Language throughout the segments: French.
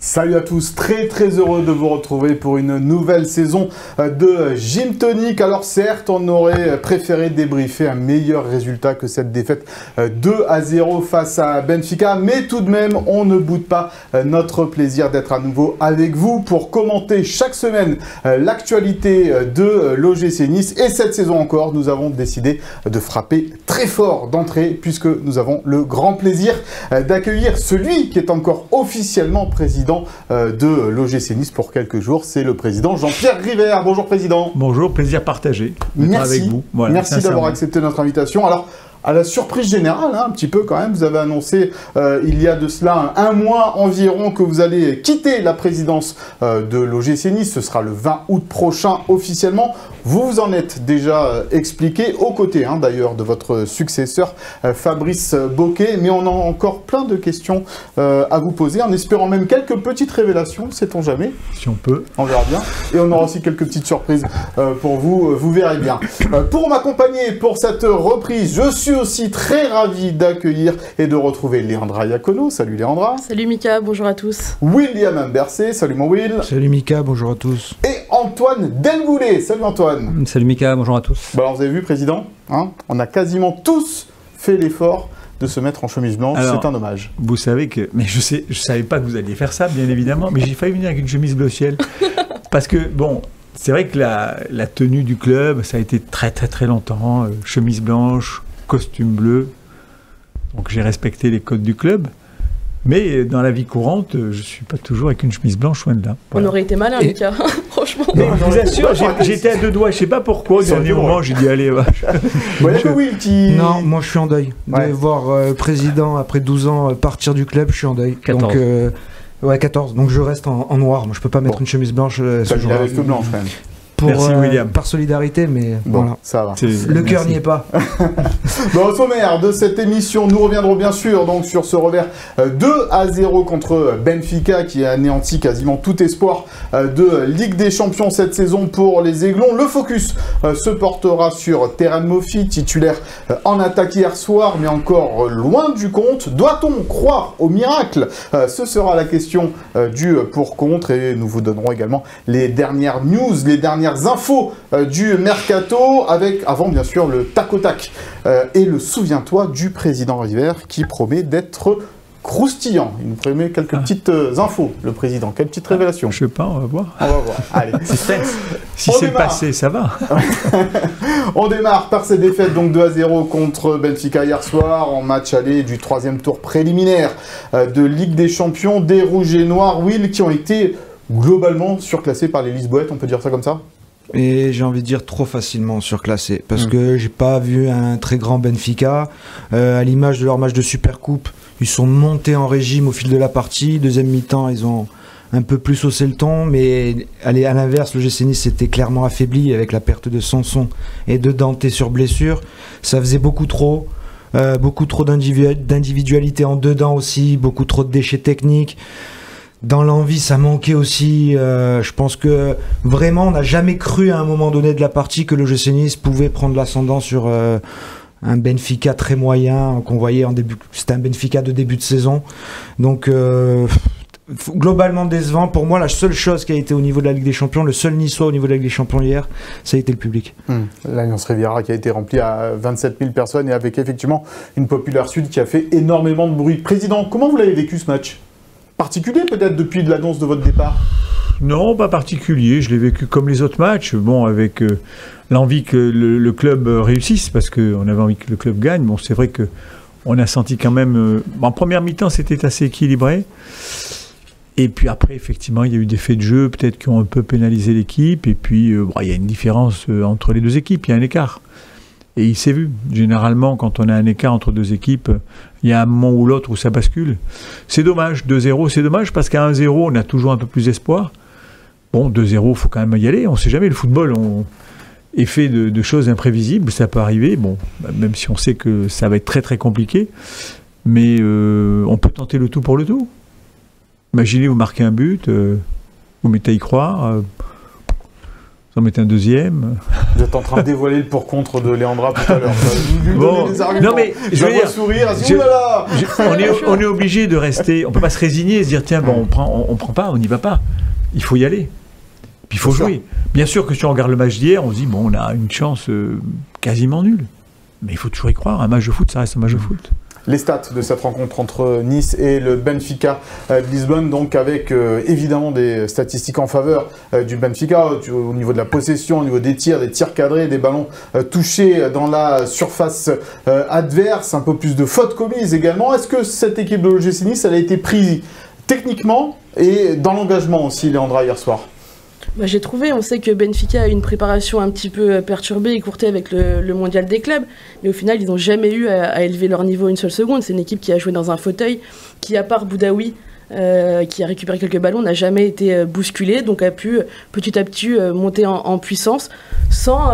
Salut à tous, très heureux de vous retrouver pour une nouvelle saison de Gym Tonic. Alors certes, on aurait préféré débriefer un meilleur résultat que cette défaite 2-0 face à Benfica, mais tout de même, on ne boude pas notre plaisir d'être à nouveau avec vous pour commenter chaque semaine l'actualité de l'OGC Nice. Et cette saison encore, nous avons décidé de frapper très fort d'entrée puisque nous avons le grand plaisir d'accueillir celui qui est encore officiellement président de l'OGC Nice pour quelques jours, c'est le président Jean-Pierre River. Bonjour président. Bonjour, plaisir partagé avec vous. Voilà, merci d'avoir accepté notre invitation. Alors, à la surprise générale, un petit peu quand même, vous avez annoncé il y a de cela un mois environ que vous allez quitter la présidence de l'OGC Nice. Ce sera le 20 août prochain officiellement. Vous vous en êtes déjà expliqué, aux côtés d'ailleurs de votre successeur Fabrice Bocquet. Mais on a encore plein de questions à vous poser, en espérant même quelques petites révélations, sait-on jamais. Si on peut. On verra bien. Et on aura aussi quelques petites surprises pour vous, vous verrez bien. Pour m'accompagner pour cette reprise, je suis aussi très ravi d'accueillir et de retrouver Léandra Iacono. Salut Léandra. Salut Mika, bonjour à tous. William Imbercé, salut mon Will. Salut Mika, bonjour à tous. Et Antoine Delgoulet, salut Antoine. Salut Mika, bonjour à tous. Bon alors vous avez vu président, on a quasiment tous fait l'effort de se mettre en chemise blanche, c'est un hommage. Vous savez que, mais je savais pas que vous alliez faire ça bien évidemment, mais j'ai failli venir avec une chemise bleu ciel. Parce que bon, c'est vrai que la tenue du club, ça a été très longtemps, chemise blanche, costume bleu, donc j'ai respecté les codes du club. Mais dans la vie courante, je ne suis pas toujours avec une chemise blanche, loin de là. Voilà. On aurait été malin, Mika, franchement. Mais je vous assure, j'étais à deux doigts, je ne sais pas pourquoi, au dernier moment, j'ai dit allez, va. Non, moi je suis en deuil. De voir président, après 12 ans, partir du club, je suis en deuil. 14. Donc, ouais, 14. Donc je reste en noir. Moi je peux pas mettre une chemise blanche ce jour-là. La veste blanche quand même. Merci William. Par solidarité, mais bon, voilà. Ça va. Le cœur n'y est pas. Bon, au sommaire de cette émission, nous reviendrons bien sûr donc sur ce revers 2-0 contre Benfica qui a anéanti quasiment tout espoir de Ligue des Champions cette saison pour les Aiglons. Le focus se portera sur Terran Moffi, titulaire en attaque hier soir, mais encore loin du compte. Doit-on croire au miracle? Ce sera la question du pour-contre et nous vous donnerons également les dernières news, les dernières infos du mercato, avec avant bien sûr le tac au tac et le souviens-toi du président River qui promet d'être croustillant. Il nous promet quelques petites infos, le président. Quelle petite révélation? Je sais pas, on va voir. On va voir. Allez. Si c'est passé, ça va. On démarre par cette défaite donc 2-0 contre Benfica hier soir en match aller du 3e tour préliminaire de Ligue des Champions des Rouges et Noirs, Will, qui ont été globalement surclassés par les Lisboètes, on peut dire ça comme ça? Et j'ai envie de dire trop facilement surclassé, parce que j'ai pas vu un très grand Benfica. À l'image de leur match de Supercoupe, ils sont montés en régime au fil de la partie. Deuxième mi-temps, ils ont un peu plus haussé le ton, mais à l'inverse, le GC Nice s'était clairement affaibli avec la perte de Sanson et de Dante sur blessure. Ça faisait beaucoup trop d'individualité en dedans aussi, beaucoup trop de déchets techniques. Dans l'envie, ça manquait aussi. Je pense que vraiment, on n'a jamais cru à un moment donné de la partie que le GC Nice pouvait prendre l'ascendant sur un Benfica très moyen qu'on voyait en début. C'était un Benfica de début de saison. Donc, globalement décevant. Pour moi, la seule chose qui a été au niveau de la Ligue des Champions, le seul Niçois au niveau de la Ligue des Champions hier, ça a été le public. L'Alliance Riviera qui a été remplie à 27 000 personnes et avec effectivement une Populaire Sud qui a fait énormément de bruit. Président, comment vous l'avez vécu ce match? Particulier peut-être depuis l'annonce de votre départ? Non, pas particulier. Je l'ai vécu comme les autres matchs. Bon, avec l'envie que le club réussisse, parce qu'on avait envie que le club gagne. Bon, c'est vrai qu'on a senti quand même... en première mi-temps, c'était assez équilibré. Et puis après, effectivement, il y a eu des faits de jeu peut-être qui ont un peu pénalisé l'équipe. Et puis, il y a une différence entre les deux équipes. Il y a un écart. Et il s'est vu. Généralement, quand on a un écart entre deux équipes, il y a un moment ou l'autre où ça bascule. C'est dommage. 2-0, c'est dommage parce qu'à 1-0, on a toujours un peu plus d'espoir. Bon, 2-0, il faut quand même y aller. On ne sait jamais. Le football est fait de choses imprévisibles. Ça peut arriver. Bon, même si on sait que ça va être très compliqué. Mais on peut tenter le tout pour le tout. Imaginez, vous marquez un but, vous mettez à y croire. Vous en mettez un deuxième. Vous êtes en train de dévoiler le pour-contre de Leandra tout à l'heure. Bon, non mais je veux dire, sourire, on est obligé de rester, on peut pas se résigner et se dire tiens bon on prend pas, on n'y va pas. Il faut y aller. Puis il faut jouer. Bien sûr que si on regarde le match d'hier, on se dit bon on a une chance quasiment nulle. Mais il faut toujours y croire. Un match de foot, ça reste un match de foot. Les stats de cette rencontre entre Nice et le Benfica de Lisbonne, donc avec évidemment des statistiques en faveur du Benfica au niveau de la possession, au niveau des tirs cadrés, des ballons touchés dans la surface adverse, un peu plus de fautes commises également. Est-ce que cette équipe de l'OGC Nice, elle a été prise techniquement et dans l'engagement aussi, Leandra, hier soir? J'ai trouvé, on sait que Benfica a eu une préparation un petit peu perturbée et courtée avec le mondial des clubs, mais au final, ils n'ont jamais eu à élever leur niveau une seule seconde. C'est une équipe qui a joué dans un fauteuil, qui, à part Boudaoui, qui a récupéré quelques ballons, n'a jamais été bousculée, donc a pu petit à petit monter en puissance, sans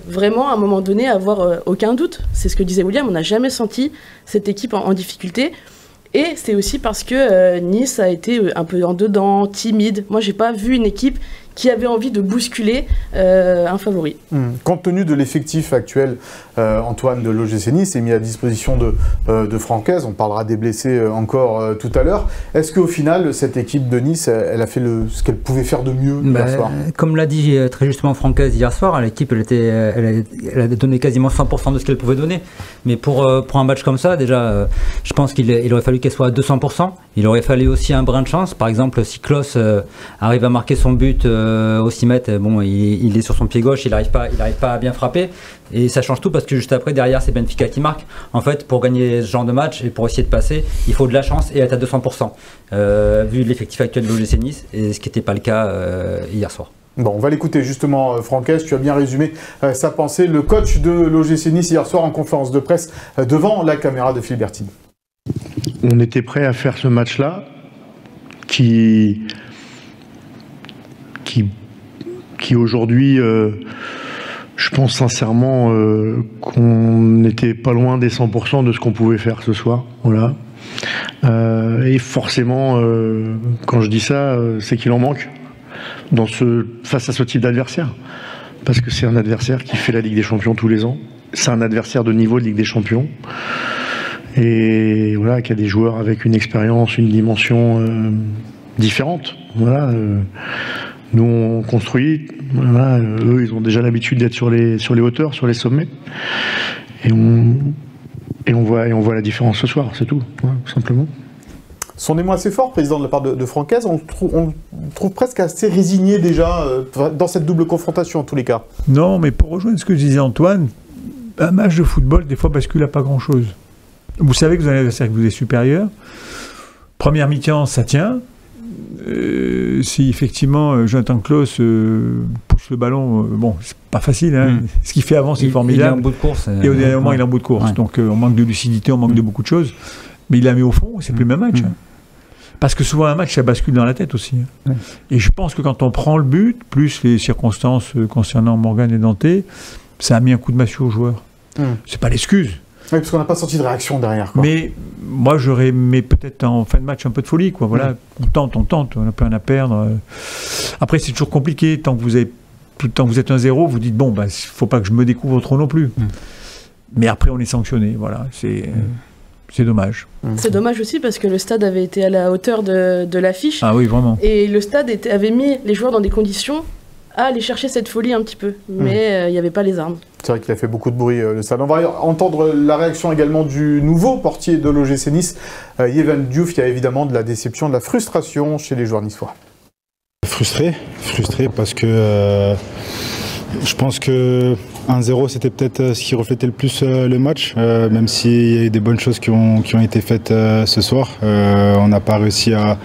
vraiment, à un moment donné, avoir aucun doute. C'est ce que disait William, on n'a jamais senti cette équipe en difficulté. Et c'est aussi parce que Nice a été un peu en dedans, timide. Moi, j'ai pas vu une équipe qui avait envie de bousculer un favori. Compte tenu de l'effectif actuel, Antoine, de l'OGC Nice est mis à disposition de Francaise. On parlera des blessés encore tout à l'heure. Est-ce qu'au final, cette équipe de Nice, elle a fait ce qu'elle pouvait faire de mieux hier soir? Comme l'a dit très justement Francaise hier soir, l'équipe elle a donné quasiment 100% de ce qu'elle pouvait donner. Mais pour un match comme ça, déjà, je pense qu'il aurait fallu qu'elle soit à 200%. Il aurait fallu aussi un brin de chance. Par exemple, si Klose arrive à marquer son but au 6 mètres, bon, il est sur son pied gauche, il n'arrive pas à bien frapper. Et ça change tout parce que juste après, derrière, c'est Benfica qui marque. En fait, pour gagner ce genre de match et pour essayer de passer, il faut de la chance et être à 200%. Vu l'effectif actuel de l'OGC Nice, et ce qui n'était pas le cas hier soir. Bon, on va l'écouter justement, Francaise, tu as bien résumé sa pensée. Le coach de l'OGC Nice hier soir en conférence de presse devant la caméra de Phil Bertine. On était prêt à faire ce match-là qui aujourd'hui, je pense sincèrement qu'on n'était pas loin des 100% de ce qu'on pouvait faire ce soir. Voilà. Et forcément, quand je dis ça, c'est qu'il en manque face à ce type d'adversaire. Parce que c'est un adversaire qui fait la Ligue des Champions tous les ans. C'est un adversaire de niveau de Ligue des Champions. Et voilà, qui a des joueurs avec une expérience, une dimension différente. Voilà. Nous, on construit. Voilà, eux, ils ont déjà l'habitude d'être sur les hauteurs, sur les sommets. Et on voit la différence ce soir, c'est tout, voilà, tout simplement. Son émoi assez fort, président, de la part de Francaise. On trouve presque assez résigné déjà dans cette double confrontation, en tous les cas. Non, mais pour rejoindre ce que disait Antoine, un match de football, des fois, bascule à pas grand-chose. Vous savez que vous avez un adversaire qui vous est supérieur. Première mi-temps, ça tient. Si effectivement Jonathan Klose pousse le ballon, bon, c'est pas facile. Hein. Ce qu'il fait avant, c'est formidable. Il est en bout de course. Et au dernier moment, il est en bout de course. Ouais. Donc on manque de lucidité, on manque de beaucoup de choses. Mais il la met au fond, c'est plus le même match. Hein. Parce que souvent, un match, ça bascule dans la tête aussi. Hein. Et je pense que quand on prend le but, plus les circonstances concernant Morgan et Dante, ça a mis un coup de massue aux joueurs. C'est pas l'excuse. Oui, parce qu'on n'a pas senti de réaction derrière. Quoi. Mais moi, j'aurais aimé peut-être en fin de match un peu de folie. Quoi. Voilà, on tente, on n'a plus rien à perdre. Après, c'est toujours compliqué. Tant que vous êtes 1-0, vous dites, bon, bah, faut pas que je me découvre trop non plus. Mais après, on est sanctionné. Voilà, c'est dommage. C'est dommage aussi parce que le stade avait été à la hauteur de l'affiche. Ah oui, vraiment. Et le stade avait mis les joueurs dans des conditions à aller chercher cette folie un petit peu. Mais il n'y avait pas les armes. C'est vrai qu'il a fait beaucoup de bruit, le stade. On va entendre la réaction également du nouveau portier de l'OGC Nice, Yvan Diouf. Il y a évidemment de la déception, de la frustration chez les joueurs niçois. Frustré parce que je pense que 1-0 c'était peut-être ce qui reflétait le plus le match, même s'il y a eu des bonnes choses qui ont été faites ce soir. On n'a pas réussi à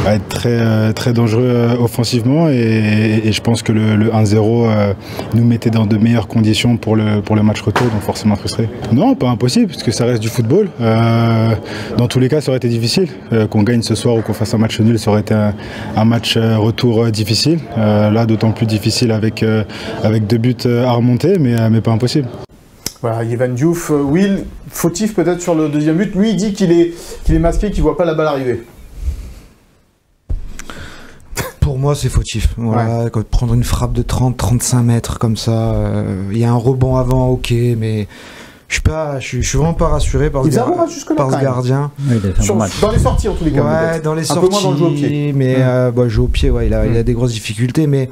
être très dangereux offensivement et je pense que le 1-0 nous mettait dans de meilleures conditions pour le match retour, donc forcément frustré. Non, pas impossible, parce que ça reste du football. Dans tous les cas, ça aurait été difficile. Qu'on gagne ce soir ou qu'on fasse un match nul, ça aurait été un match retour difficile. Là, d'autant plus difficile avec 2 buts à remonter, mais pas impossible. Voilà, Yvan Diouf. Will, fautif peut-être sur le deuxième but. Lui, il dit qu'il est masqué, qu'il ne voit pas la balle arriver. moi, c'est fautif. Voilà, Ouais. prendre une frappe de 30-35 mètres comme ça, il y a un rebond avant, ok, mais je suis vraiment pas rassuré par Il faisait un bon match jusque-là, par quand ce même. gardien. Ouais, il a fait un bon match. Dans les sorties, en tous les cas. Ouais, peut-être. dans les Un peu moins dans le jeu au pied. sorties, mais jeu au pied, ouais, il a des grosses difficultés, mais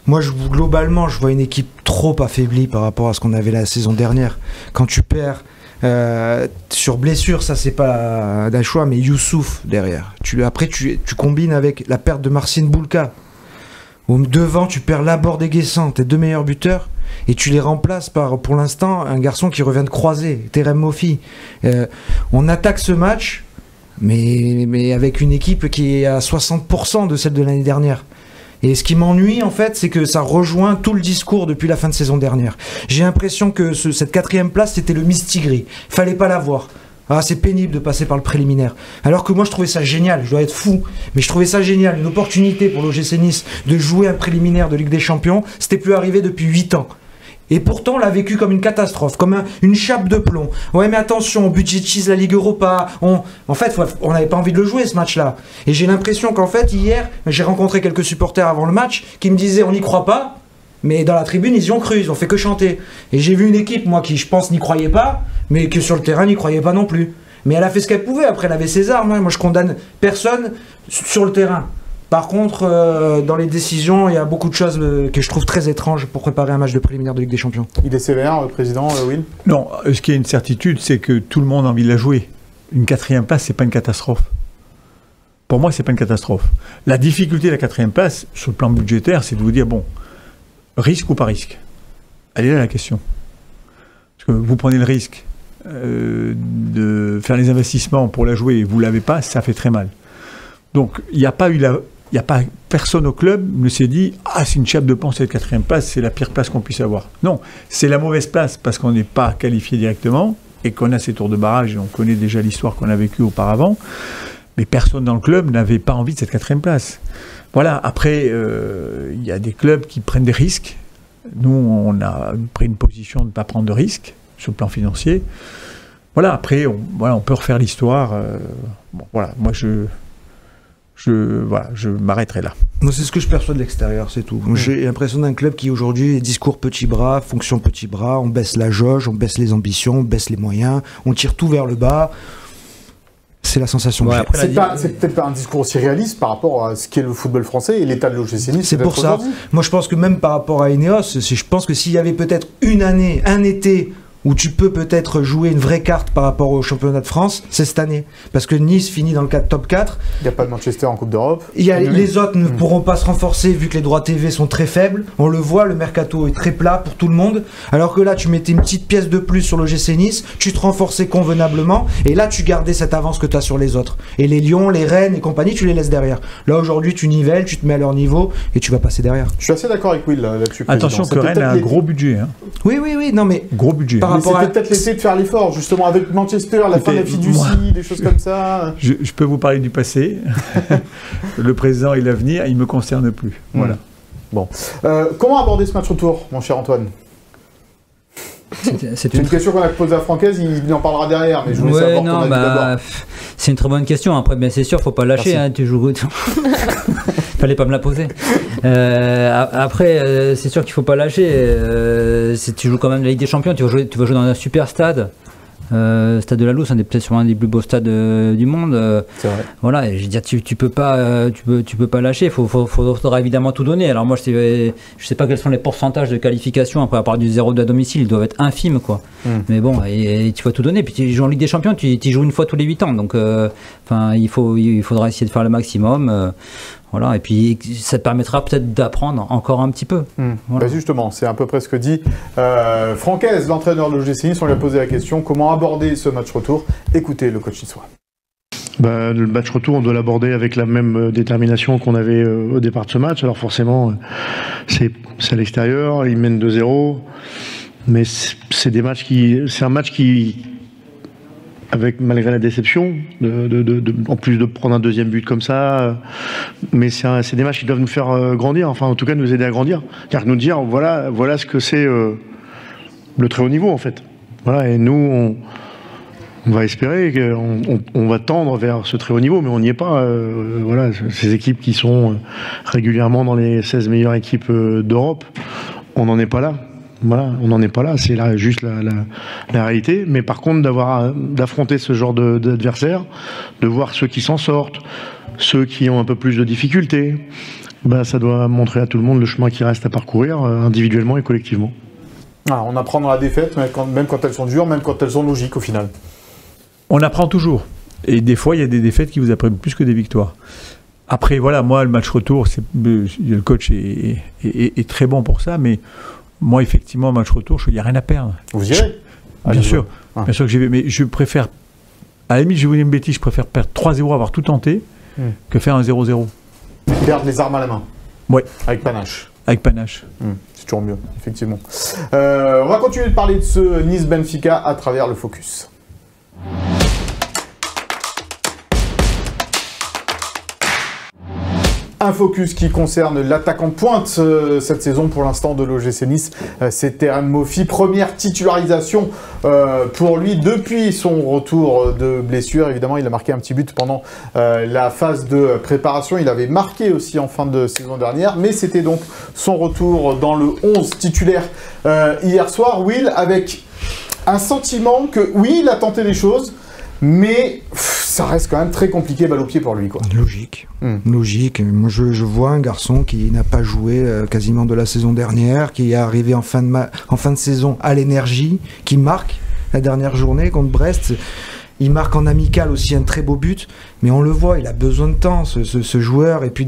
moi, globalement, je vois une équipe trop affaiblie par rapport à ce qu'on avait la saison dernière. Quand tu perds sur blessure, ça c'est pas d'un choix, mais Youssouf derrière. Après, tu combines avec la perte de Marcin Boulka. Devant, tu perds Laborde-Guessant, tes deux meilleurs buteurs, et tu les remplaces par, pour l'instant, un garçon qui revient de croiser, Terem Moffi. On attaque ce match, mais avec une équipe qui est à 60% de celle de l'année dernière. Et ce qui m'ennuie, en fait, c'est que ça rejoint tout le discours depuis la fin de saison dernière. J'ai l'impression que cette 4e place, c'était le Mistigri. Fallait pas l'avoir. Ah, c'est pénible de passer par le préliminaire. Alors que moi, je trouvais ça génial. Je dois être fou, mais je trouvais ça génial. Une opportunité pour l'OGC Nice de jouer un préliminaire de Ligue des Champions. C'était plus arrivé depuis 8 ans. Et pourtant, on l'a vécu comme une catastrophe, comme une chape de plomb. Ouais, mais attention, on budgétise la Ligue Europa. En fait, on n'avait pas envie de le jouer, ce match-là. Et j'ai l'impression qu'en fait, hier, j'ai rencontré quelques supporters avant le match qui me disaient, on n'y croit pas. Mais dans la tribune, ils y ont cru, ils ont fait que chanter. Et j'ai vu une équipe, moi, qui, je pense, n'y croyait pas, mais que sur le terrain, n'y croyait pas non plus. Mais elle a fait ce qu'elle pouvait, après, elle avait ses armes. Hein. Moi, je condamne personne sur le terrain. Par contre, dans les décisions, il y a beaucoup de choses que je trouve très étranges pour préparer un match de préliminaire de Ligue des Champions. Il est sévère, le président Will? Non, ce qui est une certitude, c'est que tout le monde a envie de la jouer. Une 4e place, c'est pas une catastrophe. Pour moi, c'est pas une catastrophe. La difficulté de la 4e place, sur le plan budgétaire, c'est de vous dire, bon, risque ou pas risque? Elle est là la question. Parce que vous prenez le risque de faire les investissements pour la jouer et vous l'avez pas, ça fait très mal. Donc, il n'y a pas eu personne au club ne s'est dit « Ah, c'est une chape de plomb, cette 4e place, c'est la pire place qu'on puisse avoir. » Non, c'est la mauvaise place parce qu'on n'est pas qualifié directement et qu'on a ces tours de barrage et on connaît déjà l'histoire qu'on a vécue auparavant. Mais personne dans le club n'avait pas envie de cette 4e place. Voilà, après, il y a des clubs qui prennent des risques. Nous, on a pris une position de ne pas prendre de risques sur le plan financier. Voilà, après, on peut refaire l'histoire. Bon, voilà, moi, je m'arrêterai là. Moi, c'est ce que je perçois de l'extérieur, c'est tout. J'ai l'impression d'un club qui aujourd'hui est discours petit bras, fonction petit bras, on baisse la jauge, on baisse les ambitions, on baisse les moyens, on tire tout vers le bas. C'est la sensation que j'ai. C'est peut-être pas un discours aussi réaliste par rapport à ce qu'est le football français et l'état de l'OGC Nice. C'est pour ça. Moi, je pense que même par rapport à Ineos, je pense que s'il y avait peut-être une année, un été où tu peux peut-être jouer une vraie carte par rapport au championnat de France, c'est cette année. Parce que Nice finit dans le top 4. Il n'y a pas de Manchester en Coupe d'Europe. Les autres ne pourront pas se renforcer vu que les droits TV sont très faibles. On le voit, le mercato est très plat pour tout le monde. Alors que là, tu mettais une petite pièce de plus sur le l'OGC Nice, tu te renforçais convenablement, et là, tu gardais cette avance que tu as sur les autres. Et les Lions, les Rennes et compagnie, tu les laisses derrière. Là, aujourd'hui, tu nivelles, tu te mets à leur niveau, et tu vas passer derrière. Je suis assez d'accord avec Will là-dessus. Attention que Rennes a un gros budget. Hein. Oui, non mais... Gros budget. C'était peut-être l'essai de faire l'effort, justement, avec Manchester, la fin de la fiducie, des choses comme ça. Je peux vous parler du passé. Le présent et l'avenir, il ne me concerne plus. Voilà. Bon. Comment aborder ce match retour, mon cher Antoine? C'est une question qu'on a posée à Francaise, il en parlera derrière, mais je voulais savoir ton avis d'abord. C'est une très bonne question. Après, bien c'est sûr, faut pas lâcher. Hein, tu joues. Fallait pas me la poser. Après, c'est sûr qu'il faut pas lâcher. Tu joues quand même la Ligue des Champions. Tu vas jouer dans un super stade. Stade de la Lousse, peut-être sur un des plus beaux stades du monde. C'est vrai. Voilà, et je veux dire, tu peux pas lâcher. Il faudra évidemment tout donner. Alors moi, je sais pas quels sont les pourcentages de qualification après à part du 0-2 à domicile, ils doivent être infimes quoi. Mais bon, et tu vas tout donner. Puis tu joues en Ligue des Champions, tu joues une fois tous les 8 ans, donc il faudra essayer de faire le maximum. Voilà, et puis ça te permettra peut-être d'apprendre encore un petit peu. Voilà. Bah justement, c'est à peu près ce que dit Francaise, l'entraîneur de l'OGC Nice. On lui a posé la question comment aborder ce match retour. Écoutez le coach niçois. Le match retour, on doit l'aborder avec la même détermination qu'on avait au départ de ce match. Alors forcément, c'est à l'extérieur, ils mènent 2-0, mais c'est un match qui malgré la déception, en plus de prendre un deuxième but comme ça, mais c'est des matchs qui doivent nous faire grandir, enfin en tout cas nous aider à grandir, car nous dire voilà ce que c'est le très haut niveau en fait. Voilà, et nous On va espérer qu'on va tendre vers ce très haut niveau, mais on n'y est pas. Voilà, ces équipes qui sont régulièrement dans les 16 meilleures équipes d'Europe, on n'en est pas là. Voilà, on n'en est pas là, c'est là juste la réalité. Mais par contre, d'affronter ce genre d'adversaires, de voir ceux qui s'en sortent, ceux qui ont un peu plus de difficultés, ça doit montrer à tout le monde le chemin qui reste à parcourir, individuellement et collectivement. Ah, on apprend dans la défaite, même quand elles sont dures, même quand elles sont logiques au final. On apprend toujours. Et des fois, il y a des défaites qui vous apprennent plus que des victoires. Après, voilà, moi, le match retour, le coach est très bon pour ça, mais moi, effectivement, match retour, il n'y a rien à perdre. Vous irez Bien sûr. Bien sûr que j'y vais, mais je préfère, à la limite, je vais vous dire une bêtise, je préfère perdre 3-0, avoir tout tenté, que faire un 0-0. Perdre les armes à la main. Ouais. Avec panache. Avec panache. C'est toujours mieux, effectivement. On va continuer de parler de ce Nice-Benfica à travers le focus. Un focus qui concerne l'attaquant de pointe cette saison pour l'instant de l'OGC Nice, c'est Terem Moffi. Première titularisation pour lui depuis son retour de blessure. Évidemment, il a marqué un petit but pendant la phase de préparation. Il avait marqué aussi en fin de saison dernière, mais c'était donc son retour dans le 11 titulaire hier soir. Will, avec un sentiment que oui, il a tenté des choses, mais ça reste quand même très compliqué, balle au pied pour lui, quoi. Logique. Logique. Moi, je vois un garçon qui n'a pas joué quasiment de la saison dernière, qui est arrivé en fin de saison à l'énergie, qui marque la dernière journée contre Brest. Il marque en amical aussi un très beau but, mais on le voit, il a besoin de temps, ce joueur. Et puis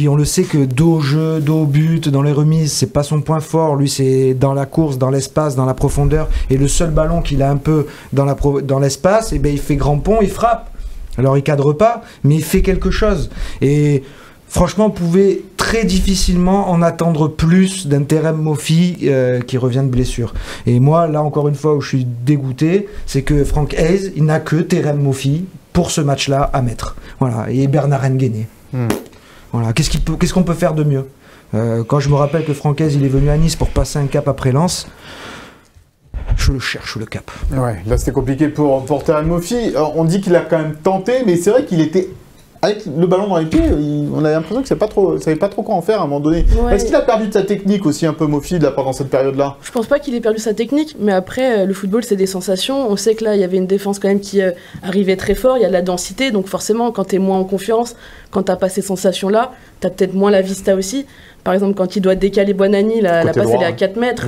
on le sait que dos au jeu, dos au but, dans les remises, c'est pas son point fort. Lui, c'est dans la course, dans l'espace, dans la profondeur. Et le seul ballon qu'il a un peu dans l'espace, il fait grand pont, il frappe. Alors il cadre pas, mais il fait quelque chose. Et franchement, on pouvait très difficilement en attendre plus d'un Terem Moffi qui revient de blessure. Et moi, là, encore une fois, où je suis dégoûté, c'est que Franck Hayes, il n'a que Terem Moffi pour ce match-là à mettre. Voilà. Et Bernard Nguéné. Voilà. Qu'est-ce qu'on peut faire de mieux quand je me rappelle que Franck Hayes, il est venu à Nice pour passer un cap après Lens, je le cherche, le cap. Ouais, là, c'était compliqué pour Terem Moffi. On dit qu'il a quand même tenté, mais c'est vrai qu'il était... Avec le ballon dans les pieds, on avait l'impression qu'il ne savait pas trop quoi en faire à un moment donné. Ouais. Est-ce qu'il a perdu de sa technique aussi un peu, Moffi, là, pendant cette période-là? Je pense pas qu'il ait perdu sa technique, mais après, le football, c'est des sensations. On sait que là, il y avait une défense quand même qui arrivait très fort, il y a de la densité, donc forcément, quand tu es moins en confiance, quand tu n'as pas ces sensations-là, tu as peut-être moins la vista aussi. Par exemple, quand il doit décaler Buonanni, la passe elle est à 4 mètres,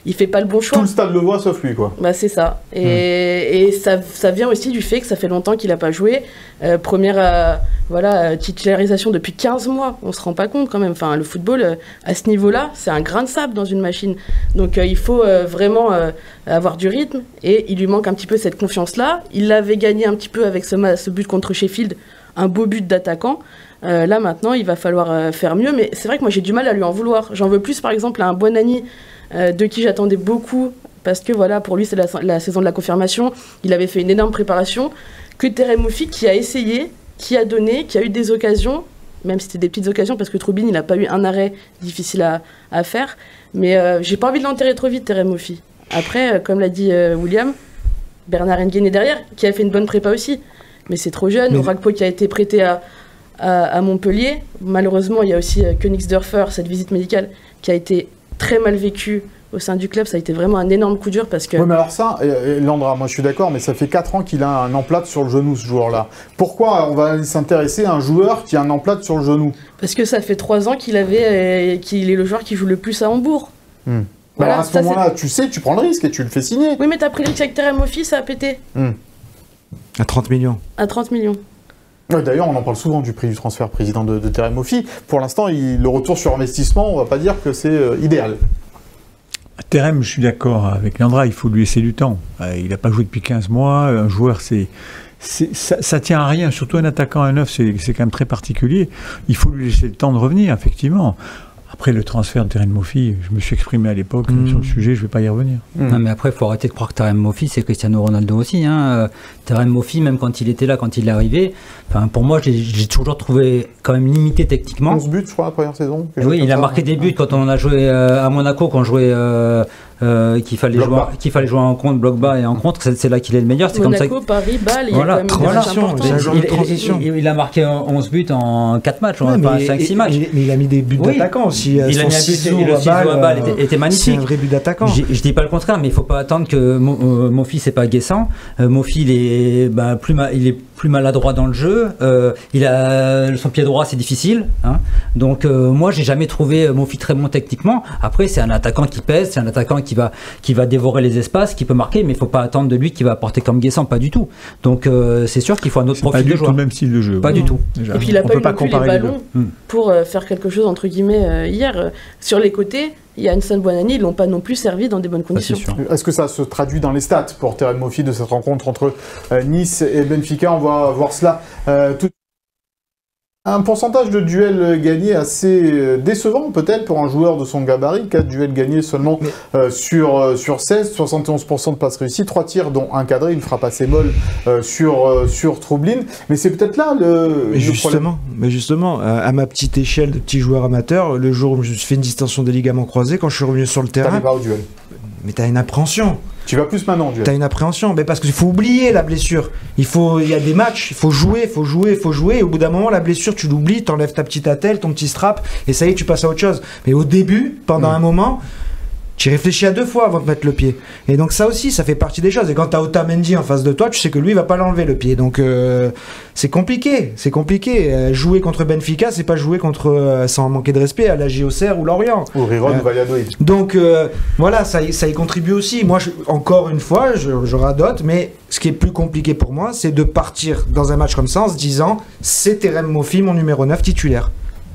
il fait pas le bon choix. Tout le stade le voit, sauf lui, quoi. Bah, c'est ça. Et ça vient aussi du fait que ça fait longtemps qu'il n'a pas joué. Première titularisation depuis 15 mois, on se rend pas compte quand même. Enfin, le football, à ce niveau-là, c'est un grain de sable dans une machine. Donc il faut vraiment avoir du rythme, et il lui manque un petit peu cette confiance-là. Il l'avait gagné un petit peu avec ce but contre Sheffield, un beau but d'attaquant. Là maintenant il va falloir faire mieux, mais c'est vrai que moi j'ai du mal à lui en vouloir. J'en veux plus par exemple à un Buonanni de qui j'attendais beaucoup, parce que voilà, pour lui c'est la saison de la confirmation, il avait fait une énorme préparation, que Terem Moffi qui a essayé, qui a donné, qui a eu des occasions, même si c'était des petites occasions, parce que Troubin il n'a pas eu un arrêt difficile à faire, mais j'ai pas envie de l'enterrer trop vite, Terem Moffi. Après, comme l'a dit William, Bernard Nguéné derrière, qui a fait une bonne prépa aussi, mais c'est trop jeune. Ragpo qui a été prêté à Montpellier. Malheureusement, il y a aussi Königsdörfer, cette visite médicale qui a été très mal vécue au sein du club. Ça a été vraiment un énorme coup dur parce que... Oui, mais alors ça, Landra, moi je suis d'accord, mais ça fait 4 ans qu'il a un emplâtre sur le genou, ce joueur-là. Pourquoi on va s'intéresser à un joueur qui a un emplâtre sur le genou? Parce que ça fait 3 ans qu'il est le joueur qui joue le plus à Hambourg. Voilà, alors à ce moment-là, tu sais, tu prends le risque et tu le fais signer. Oui, mais t'as pris le risque avec Terem Moffi, ça a pété. À 30 millions. À 30 millions. Ouais, d'ailleurs, on en parle souvent du prix du transfert président de Terem Moffi. Pour l'instant, le retour sur investissement, on va pas dire que c'est idéal. Terem, je suis d'accord avec Leandra, il faut lui laisser du temps. Il n'a pas joué depuis 15 mois. Un joueur, ça tient à rien. Surtout un attaquant à neuf, c'est quand même très particulier. Il faut lui laisser le temps de revenir, effectivement. Après, le transfert de Terem Moffi, je me suis exprimé à l'époque sur le sujet, je ne vais pas y revenir. Non, mais après, il faut arrêter de croire que Terem Moffi, c'est Cristiano Ronaldo aussi. Terem Moffi, même quand il était là, quand il est arrivé, pour moi, j'ai toujours trouvé quand même limité techniquement. 11 buts, je crois, la première saison. Oui, il a marqué des buts quand on a joué à Monaco, quand on jouait qu'il fallait jouer en contre, bloc bas et en contre, c'est là qu'il est le meilleur. C'est Monaco, comme ça Paris, Bâle, voilà, il y a quand même des matchs importants. Il a marqué 11 buts en 4 matchs, enfin 5-6 matchs. Mais il a mis des buts d'attaquant aussi. Il a mis un but, le ciseau à Bâle était magnifique. C'est un vrai but d'attaquant. Je dis pas le contraire, mais il faut pas attendre que Mofi c'est pas Guessant. Mofi il est plus maladroit dans le jeu. Son pied droit c'est difficile. Hein. Donc moi j'ai jamais trouvé Mofi très bon techniquement. Après c'est un attaquant qui pèse, c'est un attaquant qui va dévorer les espaces, qui peut marquer, mais il faut pas attendre de lui qui va apporter comme Guessant, pas du tout. Donc c'est sûr qu'il faut un autre profil de joueur. Pas du tout le même style de jeu. Pas du tout. Déjà. Et puis il a pas eu non plus les ballons pour faire quelque chose entre guillemets hier. Sur les côtés, Janssen Buonanni, ils l'ont pas non plus servi dans des bonnes conditions. Est-ce que ça se traduit dans les stats pour Terem Mofi de cette rencontre entre Nice et Benfica? On va voir cela tout. Un pourcentage de duels gagnés assez décevant peut-être pour un joueur de son gabarit. 4 duels gagnés seulement sur 16, 71% de passes réussies, 3 tirs dont un cadré, une frappe assez molle sur Troublin. Mais c'est peut-être là le problème. Mais justement, à ma petite échelle de petit joueur amateur, le jour où je me suis fait une distension des ligaments croisés, quand je suis revenu sur le terrain... T'allais pas au duel. Mais t'as une appréhension. Tu vas plus maintenant, duel. T'as une appréhension, mais parce qu'il faut oublier la blessure. Il y a des matchs, il faut jouer. Et au bout d'un moment, la blessure, tu l'oublies, t'enlèves ta petite attelle, ton petit strap, et ça y est, tu passes à autre chose. Mais au début, pendant un moment, tu réfléchis à 2 fois avant de mettre le pied. Et donc ça aussi, ça fait partie des choses. Et quand t'as Otamendi en face de toi, tu sais que lui, il va pas l'enlever le pied. Donc c'est compliqué. Jouer contre Benfica, c'est pas jouer contre, sans manquer de respect, à la Auxerre ou Lorient. Ou Riron ou Valladolid. Donc voilà, ça y contribue aussi. Moi, encore une fois, je radote, mais ce qui est plus compliqué pour moi, c'est de partir dans un match comme ça en se disant c'est Terem Mofi, mon numéro 9 titulaire.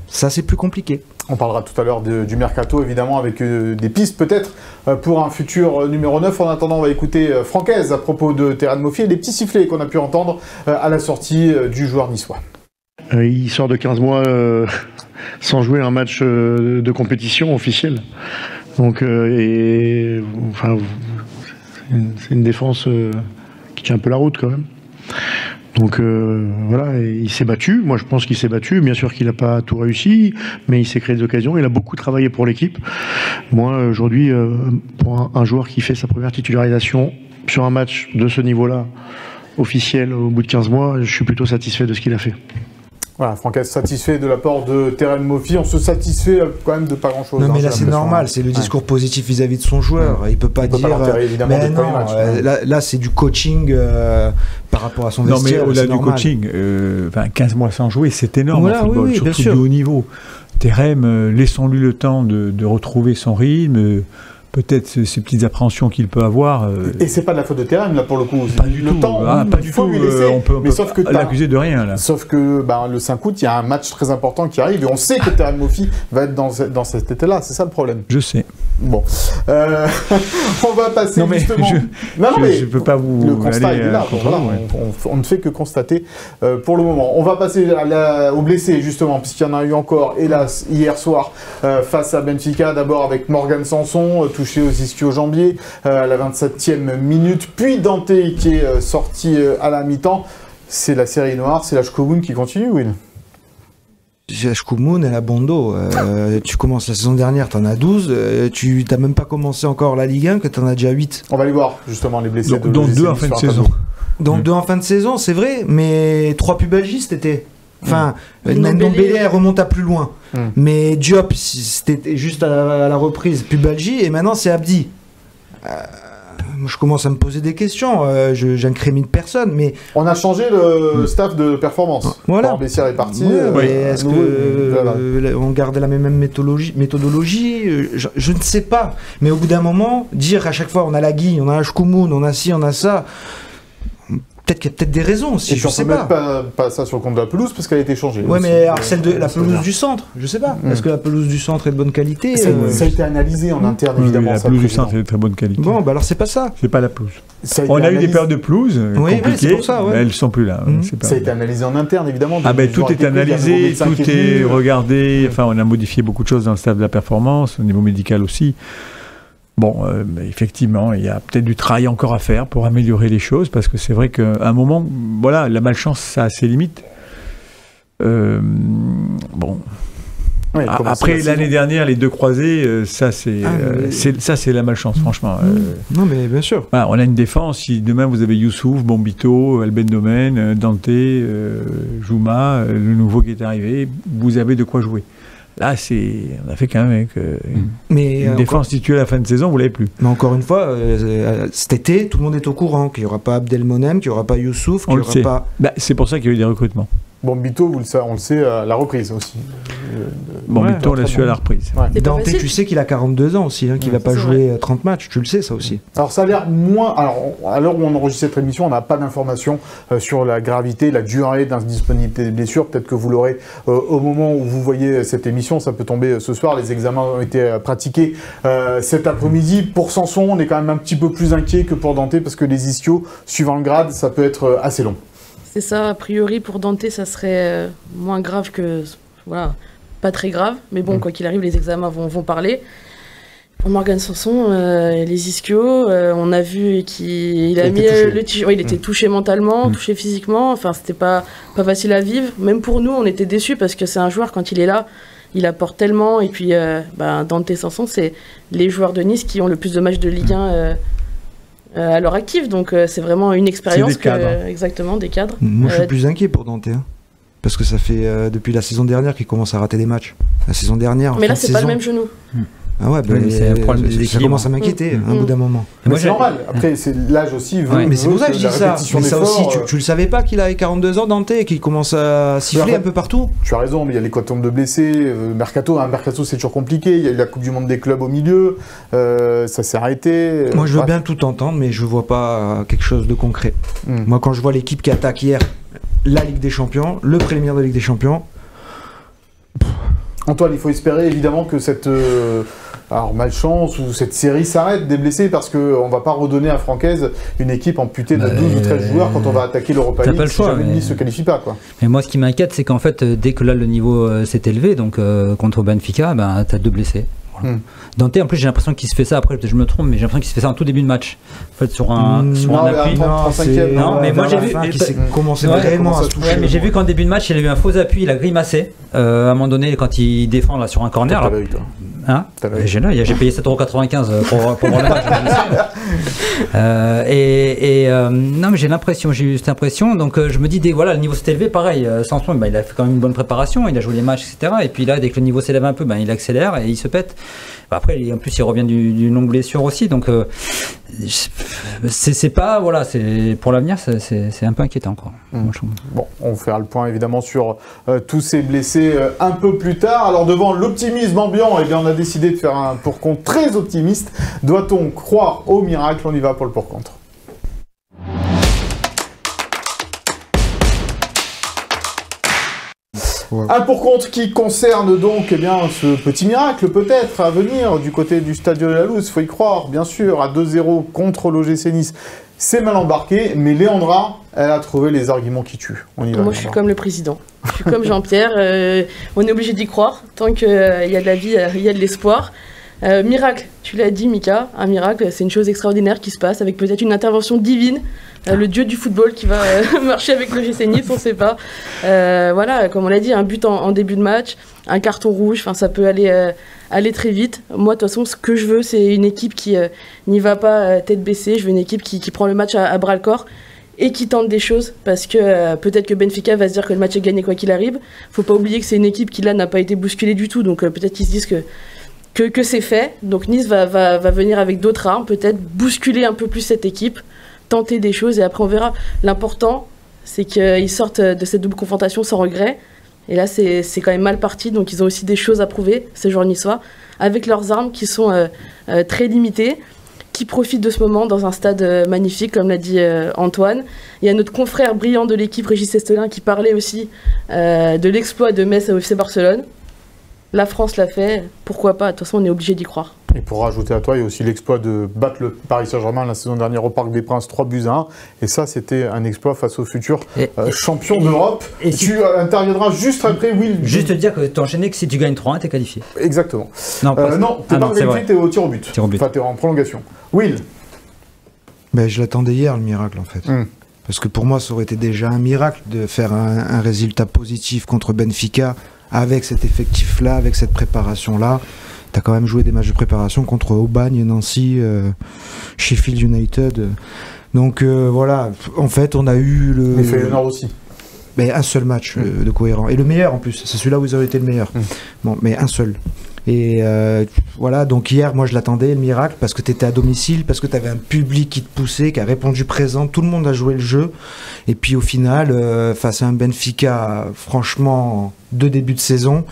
Ça, c'est plus compliqué. On parlera tout à l'heure du mercato, évidemment, avec des pistes peut-être pour un futur numéro 9. En attendant, on va écouter Francaise à propos de Terem Mofi et les petits sifflets qu'on a pu entendre à la sortie du joueur niçois. Il sort de 15 mois sans jouer un match de compétition officielle. Donc, c'est une défense qui tient un peu la route quand même. Donc voilà, il s'est battu. Moi, je pense qu'il s'est battu. Bien sûr qu'il n'a pas tout réussi, mais il s'est créé des occasions. Il a beaucoup travaillé pour l'équipe. Moi, aujourd'hui, pour un joueur qui fait sa première titularisation sur un match de ce niveau-là, officiel, au bout de 15 mois, je suis plutôt satisfait de ce qu'il a fait. Voilà, Francaise satisfait de l'apport de Terem Mofi. On se satisfait quand même de pas grand-chose. Non, mais là, c'est normal. C'est le discours positif vis-à-vis de son joueur. Il peut pas dire. Évidemment, mais non, là, c'est du coaching par rapport à son vestiaire. Non, mais au-delà du coaching, 15 mois sans jouer, c'est énorme en football, surtout du haut niveau. Terem, laissons-lui le temps de retrouver son rythme. Peut-être ces petites appréhensions qu'il peut avoir. Et c'est pas de la faute de Terem, là, pour le coup. Pas du tout. Pas du tout. On peut l'accuser de rien, là. Sauf que le 5 août, il y a un match très important qui arrive et on sait que Terem Mofi va être dans cet état-là. C'est ça le problème. Je sais. Bon. On va passer justement... je peux pas vous... Le constat est là. On ne fait que constater pour le moment. On va passer aux blessés, justement, puisqu'il y en a eu encore, hélas, hier soir, face à Benfica. D'abord avec Morgan Sanson, touché aux ischio-jambiers à la 27e minute, puis Dante qui est sorti à la mi-temps. C'est la série noire, c'est la Shkogun qui continue, Will. La Shkogun et la Bondo. Tu commences la saison dernière, t'en as 12, tu n'as même pas commencé encore la Ligue 1, que t'en as déjà 8. On va aller voir justement les blessés. Donc 2 en fin de saison. Donc 2 en fin de saison, c'est vrai, mais 3 Pubalgi cet été. Enfin, Ndombele remonte à plus loin. Mais Diop, c'était juste à la reprise. Pubalgi, et maintenant c'est Abdi. Je commence à me poser des questions. J'incrimine personne, mais... On a changé le staff de performance. Voilà. Bessière est parti. Est-ce qu'on garde la même méthodologie je ne sais pas. Mais au bout d'un moment, dire à chaque fois on a la Guy, on a la Shkumun, on a ci, on a ça... Peut-être qu'il y a peut-être des raisons aussi, je sais pas. Pas ça sur le compte de la pelouse parce qu'elle a été changée. Ouais, mais alors celle de la pelouse du centre, je sais pas. Est-ce que la pelouse du centre est de bonne qualité? Ça a été analysé en interne, évidemment. La pelouse du centre est de très bonne qualité. Bon, bah alors c'est pas ça. C'est pas la pelouse. On a eu des paires de pelouse compliquées, mais elles sont plus là. Ça a été analysé en interne, évidemment. Tout est analysé, tout est regardé. Enfin, on a modifié beaucoup de choses dans le staff de la performance, au niveau médical aussi. Bon, effectivement, il y a peut-être du travail encore à faire pour améliorer les choses, parce que c'est vrai qu'à un moment, voilà, la malchance, ça a ses limites. Bon, Ouais, après l'année dernière, les deux croisés, ça c'est la malchance, franchement. Non, mais bien sûr. Voilà, on a une défense. Si demain vous avez Youssouf, Bombito, Alben Domen, Dante, Jouma, le nouveau qui est arrivé, vous avez de quoi jouer. Là, on a fait quand même une défense située à la fin de saison, vous l'avez plus. Mais encore une fois, cet été, tout le monde est au courant qu'il n'y aura pas Abdelmonem, qu'il n'y aura pas Youssouf, qu'il n'y aura pas. C'est pour ça qu'il y a eu des recrutements. Bombito, on le sait, à la reprise aussi. Bombito, on l'a su à la reprise. Ouais. Dante, tu sais qu'il a 42 ans aussi, qu'il ne va pas jouer 30 matchs, tu le sais ça aussi. Alors ça a l'air moins... Alors, à l'heure où on enregistre cette émission, on n'a pas d'informations sur la gravité, la durée d'indisponibilité des blessures. Peut-être que vous l'aurez au moment où vous voyez cette émission, ça peut tomber ce soir. Les examens ont été pratiqués cet après-midi. Pour Sanson, on est quand même un petit peu plus inquiet que pour Dante, parce que les ischios, suivant le grade, ça peut être assez long. C'est ça, a priori pour Dante, ça serait moins grave que... Voilà, pas très grave, mais bon, quoi qu'il arrive, les examens vont parler. Pour Morgan Sanson, les ischios, on a vu qu'il a mis le t-shirt. Il était touché mentalement, touché physiquement, enfin c'était pas facile à vivre. Même pour nous, on était déçus parce que c'est un joueur, quand il est là, il apporte tellement. Et puis Dante Sanson, c'est les joueurs de Nice qui ont le plus de matchs de Ligue 1 à leur actif, donc c'est vraiment une expérience. Exactement, des cadres. Moi je suis plus inquiet pour Dante, parce que ça fait depuis la saison dernière qu'il commence à rater des matchs. La saison dernière. Mais là c'est pas le même genou. Ah ouais, c'est un problème ça commence à m'inquiéter un bout d'un moment. Mais c'est normal, après c'est l'âge aussi. Mais c'est pour ça que je dis ça. Mais ça aussi, tu le savais pas qu'il avait 42 ans, Dante, et qu'il commence à siffler un peu partout. Tu as raison, mais il y a les quantum de blessés, Mercato c'est toujours compliqué, il y a eu la Coupe du Monde des clubs au milieu, ça s'est arrêté. Moi je veux bien tout entendre, mais je vois pas quelque chose de concret. Moi quand je vois l'équipe qui attaque hier la Ligue des Champions, le préliminaire de la Ligue des Champions... Antoine, il faut espérer évidemment que cette malchance ou cette série s'arrête des blessés, parce qu'on ne va pas redonner à Francaise une équipe amputée de 12 ou 13 joueurs quand on va attaquer l'Europa League si jamais Nice ne se qualifie pas. Mais moi ce qui m'inquiète, c'est qu'en fait, dès que là le niveau s'est élevé, donc contre Benfica, tu as 2 blessés. Voilà. Dante, en plus, j'ai l'impression qu'il se fait ça, après je me trompe, mais j'ai l'impression qu'il se fait ça en tout début de match. En fait, sur un appui. Mais moi j'ai vu qu'il s'est commencé vraiment à se toucher. Mais j'ai vu qu'en début de match, il a eu un faux appui, il a grimacé. À un moment donné, quand il défend là sur un corner. J'ai payé 7,95€ pour voir le match. Non, mais j'ai eu cette impression. Donc je me dis, le niveau s'est élevé, pareil. Sanson, il a fait quand même une bonne préparation, il a joué les matchs, etc. Et puis là, dès que le niveau s'élève un peu, il accélère et il se pète. Après, en plus, il revient d'une longue blessure aussi. Donc c'est pas, pour l'avenir, c'est un peu inquiétant, quoi. Bon, on fera le point évidemment sur tous ces blessés un peu plus tard. Alors devant l'optimisme ambiant, on a décidé de faire un pour-contre très optimiste. Doit-on croire au miracle? On y va pour le pour-contre. Un pour-contre qui concerne donc ce petit miracle peut-être à venir du côté du Stadio de la Luz, faut y croire, bien sûr, à 2-0 contre l'OGC Nice. C'est mal embarqué, mais Léandra, elle a trouvé les arguments qui tuent. On y va. Moi, je suis comme le président. Je suis comme Jean-Pierre. On est obligé d'y croire. Tant qu'il y a de la vie, il y a de l'espoir. Miracle, tu l'as dit, Mika. Un miracle, c'est une chose extraordinaire qui se passe avec peut-être une intervention divine. Le dieu du football qui va marcher avec le GC Nice, on ne sait pas. Comme on l'a dit, un but en début de match, un carton rouge, ça peut aller très vite. Moi, de toute façon, ce que je veux, c'est une équipe qui n'y va pas tête baissée. Je veux une équipe qui prend le match à bras-le-corps et qui tente des choses, parce que peut-être que Benfica va se dire que le match est gagné quoi qu'il arrive. Faut pas oublier que c'est une équipe qui, là, n'a pas été bousculée du tout, donc peut-être qu'ils se disent que c'est fait. Donc Nice va venir avec d'autres armes, peut-être bousculer un peu plus cette équipe, tenter des choses, et après on verra. L'important, c'est qu'ils sortent de cette double confrontation sans regret. Et là, c'est quand même mal parti, donc ils ont aussi des choses à prouver, ces joueurs niçois, avec leurs armes qui sont très limitées, qui profitent de ce moment dans un stade magnifique, comme l'a dit Antoine. Il y a notre confrère brillant de l'équipe, Régis Estelin, qui parlait aussi de l'exploit de Metz au FC Barcelone. La France l'a fait, pourquoi pas? De toute façon, on est obligé d'y croire. Et pour rajouter à toi, il y a aussi l'exploit de battre le Paris Saint-Germain la saison dernière au Parc des Princes 3-1. Et ça, c'était un exploit face au futur champion d'Europe. Et tu interviendras juste après, Will. Juste te dire que tu enchaîné que si tu gagnes 3-1, t'es qualifié. Exactement. Non, t'es pas qualifié, t'es au tir au but. Enfin, t'es en prolongation. Will. Je l'attendais hier, le miracle, en fait. Parce que pour moi, ça aurait été déjà un miracle de faire un résultat positif contre Benfica, avec cet effectif-là, avec cette préparation-là. Tu as quand même joué des matchs de préparation contre Aubagne, Nancy, Sheffield United. Donc voilà, en fait, on a eu le... Mais Feyenoord aussi. Mais un seul match de cohérent. Et le meilleur en plus, c'est celui-là où vous avez été le meilleur. Bon, mais un seul. Et voilà, donc hier, moi je l'attendais, le miracle, parce que tu étais à domicile, parce que tu avais un public qui te poussait, qui a répondu présent, tout le monde a joué le jeu. Et puis au final, face à un Benfica, franchement, de début de saison,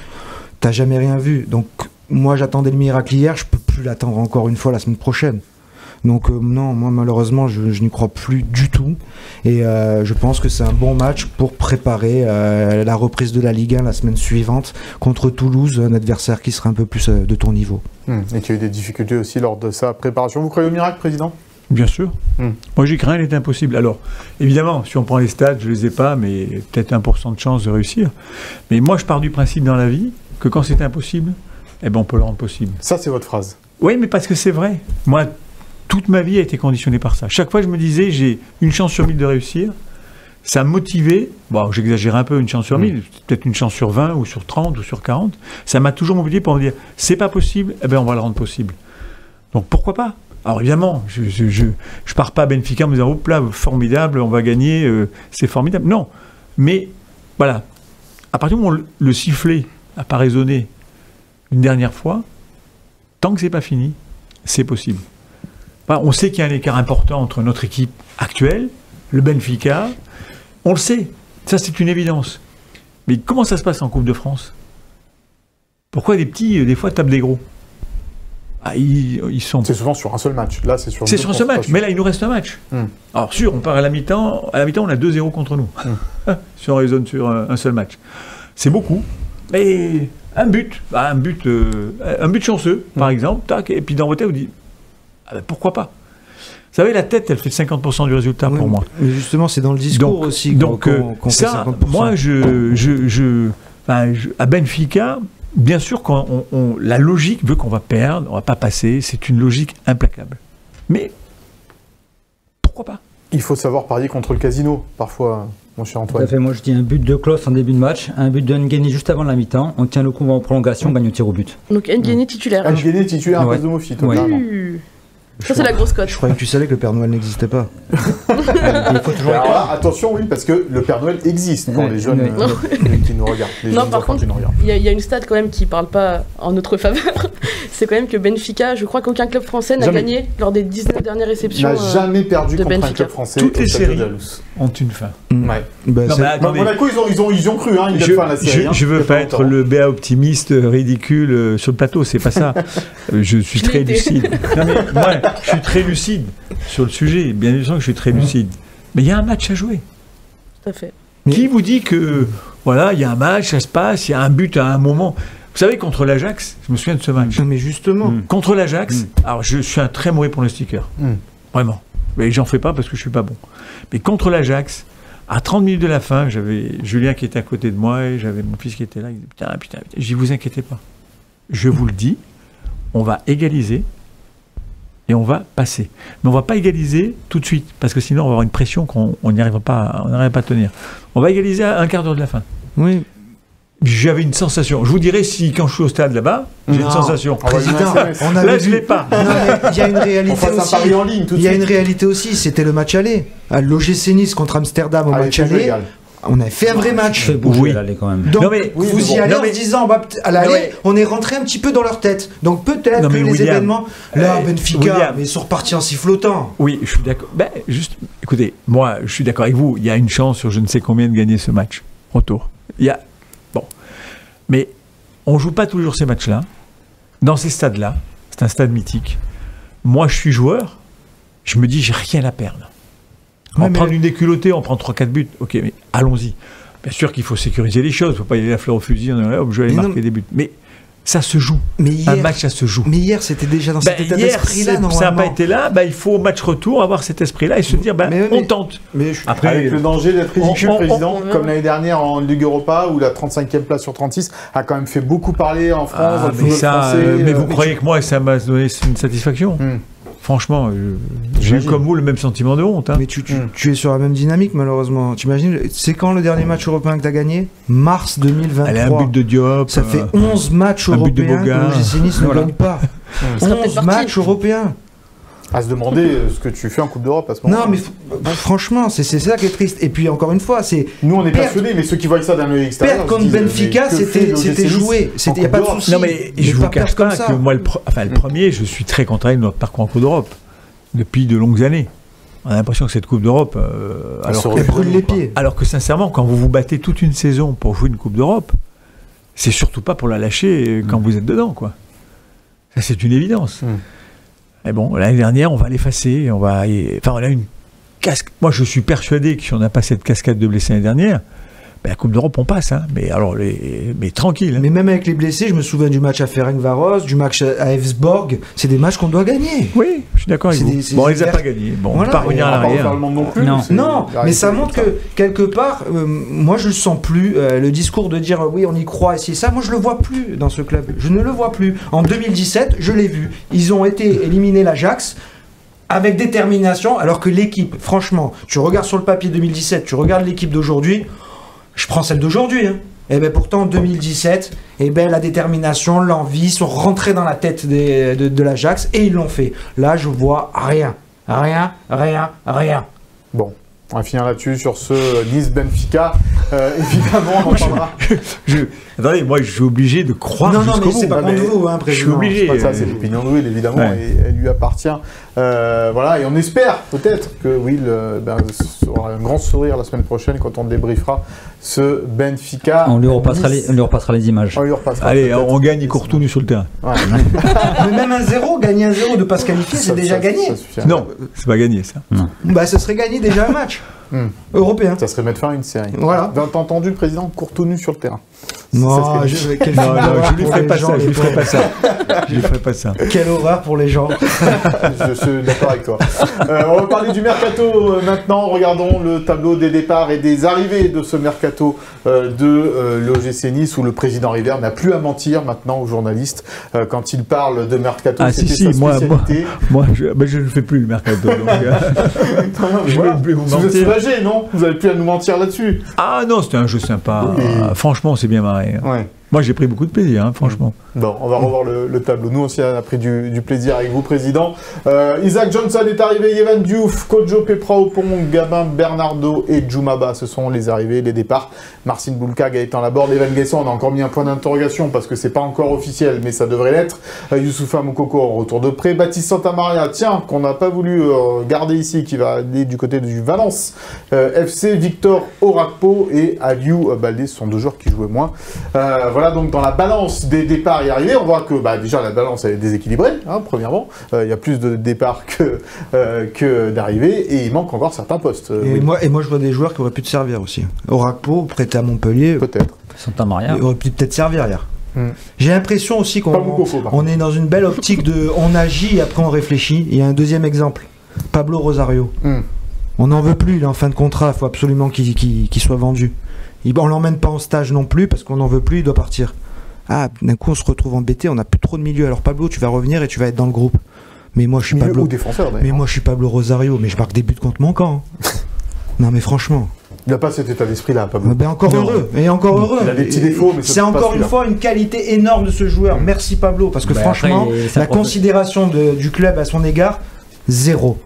t'as jamais rien vu. Donc moi j'attendais le miracle hier, je peux plus l'attendre encore une fois la semaine prochaine. Donc non, moi malheureusement je n'y crois plus du tout et je pense que c'est un bon match pour préparer la reprise de la Ligue 1 la semaine suivante contre Toulouse, un adversaire qui sera un peu plus de ton niveau. Et qui a eu des difficultés aussi lors de sa préparation. Vous croyez au miracle, Président ? Bien sûr. Moi j'y crains, il est impossible. Alors évidemment, si on prend les stats, je les ai pas, mais peut-être 1% de chance de réussir. Mais moi je pars du principe dans la vie que quand c'est impossible, eh ben on peut le rendre possible. Ça c'est votre phrase. Oui, mais parce que c'est vrai. Moi, toute ma vie a été conditionnée par ça. Chaque fois, je me disais, j'ai une chance sur 1000 de réussir. Ça me motivait. Bon, j'exagère un peu, une chance sur 1000, peut-être une chance sur 20 ou sur 30 ou sur 40. Ça m'a toujours motivé pour me dire, c'est pas possible, eh bien, on va le rendre possible. Donc, pourquoi pas ? Alors, évidemment, je pars pas à Benfica en me disant, hop là, formidable, on va gagner, c'est formidable. Non. Mais, voilà. À partir du moment où le sifflet n'a pas résonné une dernière fois, tant que c'est pas fini, c'est possible. On sait qu'il y a un écart important entre notre équipe actuelle, le Benfica, on le sait, ça c'est une évidence. Mais comment ça se passe en Coupe de France ? Pourquoi les petits, des fois, tapent des gros ? Ils sont... C'est souvent sur un seul match. Là, c'est sur un seul match, mais là, il nous reste un match. Alors sûr, on part à la mi-temps, on a 2-0 contre nous, si on raisonne sur un seul match. C'est beaucoup, mais un but chanceux, par exemple, tac, et puis dans votre tête, vous dites, pourquoi pas ? Vous savez, la tête, elle fait 50% du résultat pour moi. Mais justement, c'est dans le discours aussi qu'on fait 50%. Moi, à Benfica, bien sûr, la logique veut qu'on va perdre, on ne va pas passer, c'est une logique implacable. Mais pourquoi pas ? Il faut savoir parier contre le casino, parfois, mon cher Antoine. Tout à fait, moi je dis un but de Klose en début de match, un but de Ngueni juste avant la mi-temps, on tient le coup en prolongation, on gagne au tir au but. Donc Ngueni titulaire. Ngueni titulaire, un peu de Mofi, totalement. Ça, c'est la grosse cote. Je croyais que tu savais que le Père Noël n'existait pas. Il faut toujours... Alors là, attention, oui, parce que le Père Noël existe quand les jeunes qui nous regardent. Non, par contre, il y a une stat quand même qui ne parle pas en notre faveur. C'est quand même que Benfica, je crois qu'aucun club français n'a gagné lors des 19 dernières réceptions. N'a jamais perdu contre un club français. Toutes les séries ont une fin. Ouais. Monaco, ils ont cru, ils mettent fin à la série. Je veux pas être le béat optimiste ridicule sur le plateau, c'est pas ça. Je suis très lucide. Non, mais moi, je suis très lucide sur le sujet. Bien évidemment que je suis très lucide. Mais il y a un match à jouer. Tout à fait. Qui vous dit que voilà, il y a un match, ça se passe, il y a un but à un moment. Vous savez, contre l'Ajax, je me souviens de ce match. Non, mais justement. Contre l'Ajax, alors je suis un très mauvais pronostiqueur. Vraiment. Mais j'en fais pas parce que je suis pas bon. Mais contre l'Ajax, à 30 minutes de la fin, j'avais Julien qui était à côté de moi et j'avais mon fils qui était là. Il disait putain. Je dis, vous inquiétez pas. Je vous le dis, on va égaliser et on va passer. Mais on va pas égaliser tout de suite parce que sinon on va avoir une pression qu'on n'y arrivera pas, à tenir. On va égaliser à un quart d'heure de la fin. Oui. J'avais une sensation. Je vous dirais si quand je suis au stade là-bas, j'ai une sensation. Président, là je l'ai pas. Il y a une réalité aussi. Il y a une réalité aussi. C'était le match aller. À l'OGC Nice contre Amsterdam au match aller. On a fait un vrai match. Oui, l'aller quand même. Donc, vous y allez en disant, à l'aller, on est rentré un petit peu dans leur tête. Donc peut-être que les événements, là, Benfica, mais ils sont repartis en sifflotant. Oui, je suis d'accord. Écoutez, moi, je suis d'accord avec vous. Il y a une chance sur je ne sais combien de gagner ce match. Retour. Mais on ne joue pas toujours ces matchs-là. Dans ces stades-là, c'est un stade mythique. Moi, je suis joueur. Je me dis, j'ai rien à perdre. On prend une déculottée, on prend 3-4 buts. Ok, mais allons-y. Bien sûr qu'il faut sécuriser les choses. Il ne faut pas y aller la fleur au fusil. Je vais aller marquer des buts. Mais ça se joue. Un match, ça se joue. Mais hier, c'était déjà dans cet état d'esprit-là, normalement. Ça n'a pas été là. Il faut, au match retour, avoir cet esprit-là et se dire, on tente. Après, avec le danger d'être ridicule, président, comme l'année dernière en Ligue Europa, où la 35e place sur 36 a quand même fait beaucoup parler en France. Mais vous croyez que moi, ça m'a donné une satisfaction ? Franchement, j'ai eu comme vous le même sentiment de honte. Hein. Mais tu es sur la même dynamique, malheureusement. T'imagines, c'est quand le dernier match européen que tu as gagné? Mars 2023. Elle a un but de Diop. Ça fait 11 matchs européens que l'OGC Nice ne gagne pas. 11 matchs européens. À se demander ce que tu fais en Coupe d'Europe à ce moment-là. Non, mais franchement, c'est ça qui est triste. Et puis, encore une fois, c'est. Nous, on est persuadés, mais ceux qui voient ça d'un œil extérieur. Perdre contre Benfica, c'était joué. Il n'y a pas de souci. Non, mais je vous cache pas que moi, le premier, je suis très contrarié de notre parcours en Coupe d'Europe. Depuis de longues années. On a l'impression que cette Coupe d'Europe. Elle brûle les pieds. Alors que, sincèrement, quand vous vous battez toute une saison pour jouer une Coupe d'Europe, c'est surtout pas pour la lâcher quand vous êtes dedans, quoi. Ça, c'est une évidence. Et bon, l'année dernière, on va l'effacer. On a une cascade. Moi, je suis persuadé que si on n'a pas cette cascade de blessés l'année dernière, la Coupe d'Europe, on passe. Hein. Mais alors, mais tranquille. Hein. Mais même avec les blessés, je me souviens du match à Ferencvaros, du match à Elfsborg. C'est des matchs qu'on doit gagner. Oui, je suis d'accord avec vous. Bon, on les a pas gagnés. Bon, voilà, on ne peut pas revenir à l'arrière. Non, mais ça montre que, quelque part, moi, je ne sens plus le discours de dire oui, on y croit, et c'est ça. Moi, je ne le vois plus dans ce club. Je ne le vois plus. En 2017, je l'ai vu. Ils ont été éliminés l'Ajax avec détermination, alors que l'équipe, franchement, tu regardes sur le papier 2017, tu regardes l'équipe d'aujourd'hui. Je prends celle d'aujourd'hui. Hein. Et bien pourtant, en 2017, la détermination, l'envie sont rentrés dans la tête de l'Ajax et ils l'ont fait. Là, je vois rien. Rien. Bon, on va finir là-dessus sur ce Nice-Benfica. Évidemment, on en parlera. Attendez, moi, je suis obligé de croire jusqu'au bout. C'est pas contre vous, hein, président. Je suis obligé. C'est pas ça, c'est l'opinion de Will, évidemment, et elle lui appartient. Voilà, et on espère peut-être que Will aura un grand sourire la semaine prochaine quand on débriefera ce Benfica. On lui repassera les images. Allez, on gagne, il court tout nu sur le terrain. Ouais. Mais même 1-0, gagner 1-0, de ne pas se qualifier, c'est déjà gagné. Non, c'est pas gagné ça. Non. Bah, ça serait gagné déjà un match européen. Ça serait mettre fin à une série. Voilà. T'as entendu le président court tout nu sur le terrain. Non, je lui ferai pas ça. Je lui ferai pas ça. Quelle horreur pour les gens. Je suis d'accord avec toi. On va parler du mercato maintenant. Regardons le tableau des départs et des arrivées de ce mercato de l'OGC Nice, où le président River n'a plus à mentir maintenant aux journalistes quand il parle de mercato. Ah si, moi je ne fais plus le mercato. Donc, je ne vais plus vous mentir. Vous êtes soulagé, non? Vous n'avez plus à nous mentir là-dessus. Ah non, c'était un jeu sympa. Franchement, c'est bien marré. Ouais. Moi, j'ai pris beaucoup de plaisir, hein, franchement. Bon, on va revoir le tableau. Nous aussi, on a pris du plaisir avec vous, Président. Isaac Johnson est arrivé, Yevan Diouf, Kojo Pepra-Opong, Gabin Bernardo et Djoumaba. Ce sont les arrivées, les départs. Marcin Bulka, Gaëtan Laborde, Evan Guesson. On a encore mis un point d'interrogation parce que c'est pas encore officiel, mais ça devrait l'être. Youssoufa Moukoko en retour de prêt. Baptiste Santamaria, tiens, qu'on n'a pas voulu garder ici, qui va aller du côté du Valence. FC, Victor Orakpo et Aliou Baldé, ce sont deux joueurs qui jouaient moins. Voilà donc dans la balance des départs et arrivées, on voit que déjà la balance elle est déséquilibrée, hein, premièrement. Il y a plus de départs que d'arrivées et il manque encore certains postes. Et moi je vois des joueurs qui auraient pu te servir aussi. Orakpo, prêté à Montpellier. Peut-être. Santamaria. Il aurait pu peut-être servir hier. J'ai l'impression aussi qu'on est dans une belle optique de on agit et après on réfléchit. Il y a un deuxième exemple. Pablo Rosario. On n'en veut plus, il est en fin de contrat, il faut absolument qu'il soit vendu. On l'emmène pas en stage non plus parce qu'on n'en veut plus, il doit partir. Ah, d'un coup on se retrouve embêté, on n'a plus trop de milieu. Alors Pablo, tu vas revenir et tu vas être dans le groupe. Mais moi je suis Pablo. Défenseur, mais moi je suis Pablo Rosario, mais je marque des buts contre mon camp. Hein. Non mais franchement. Il n'a pas cet état d'esprit-là, Pablo. Encore heureux, et encore heureux. Il a des petits défauts, mais c'est encore une fois une qualité énorme de ce joueur. Merci Pablo, parce que franchement, la considération du club à son égard, zéro.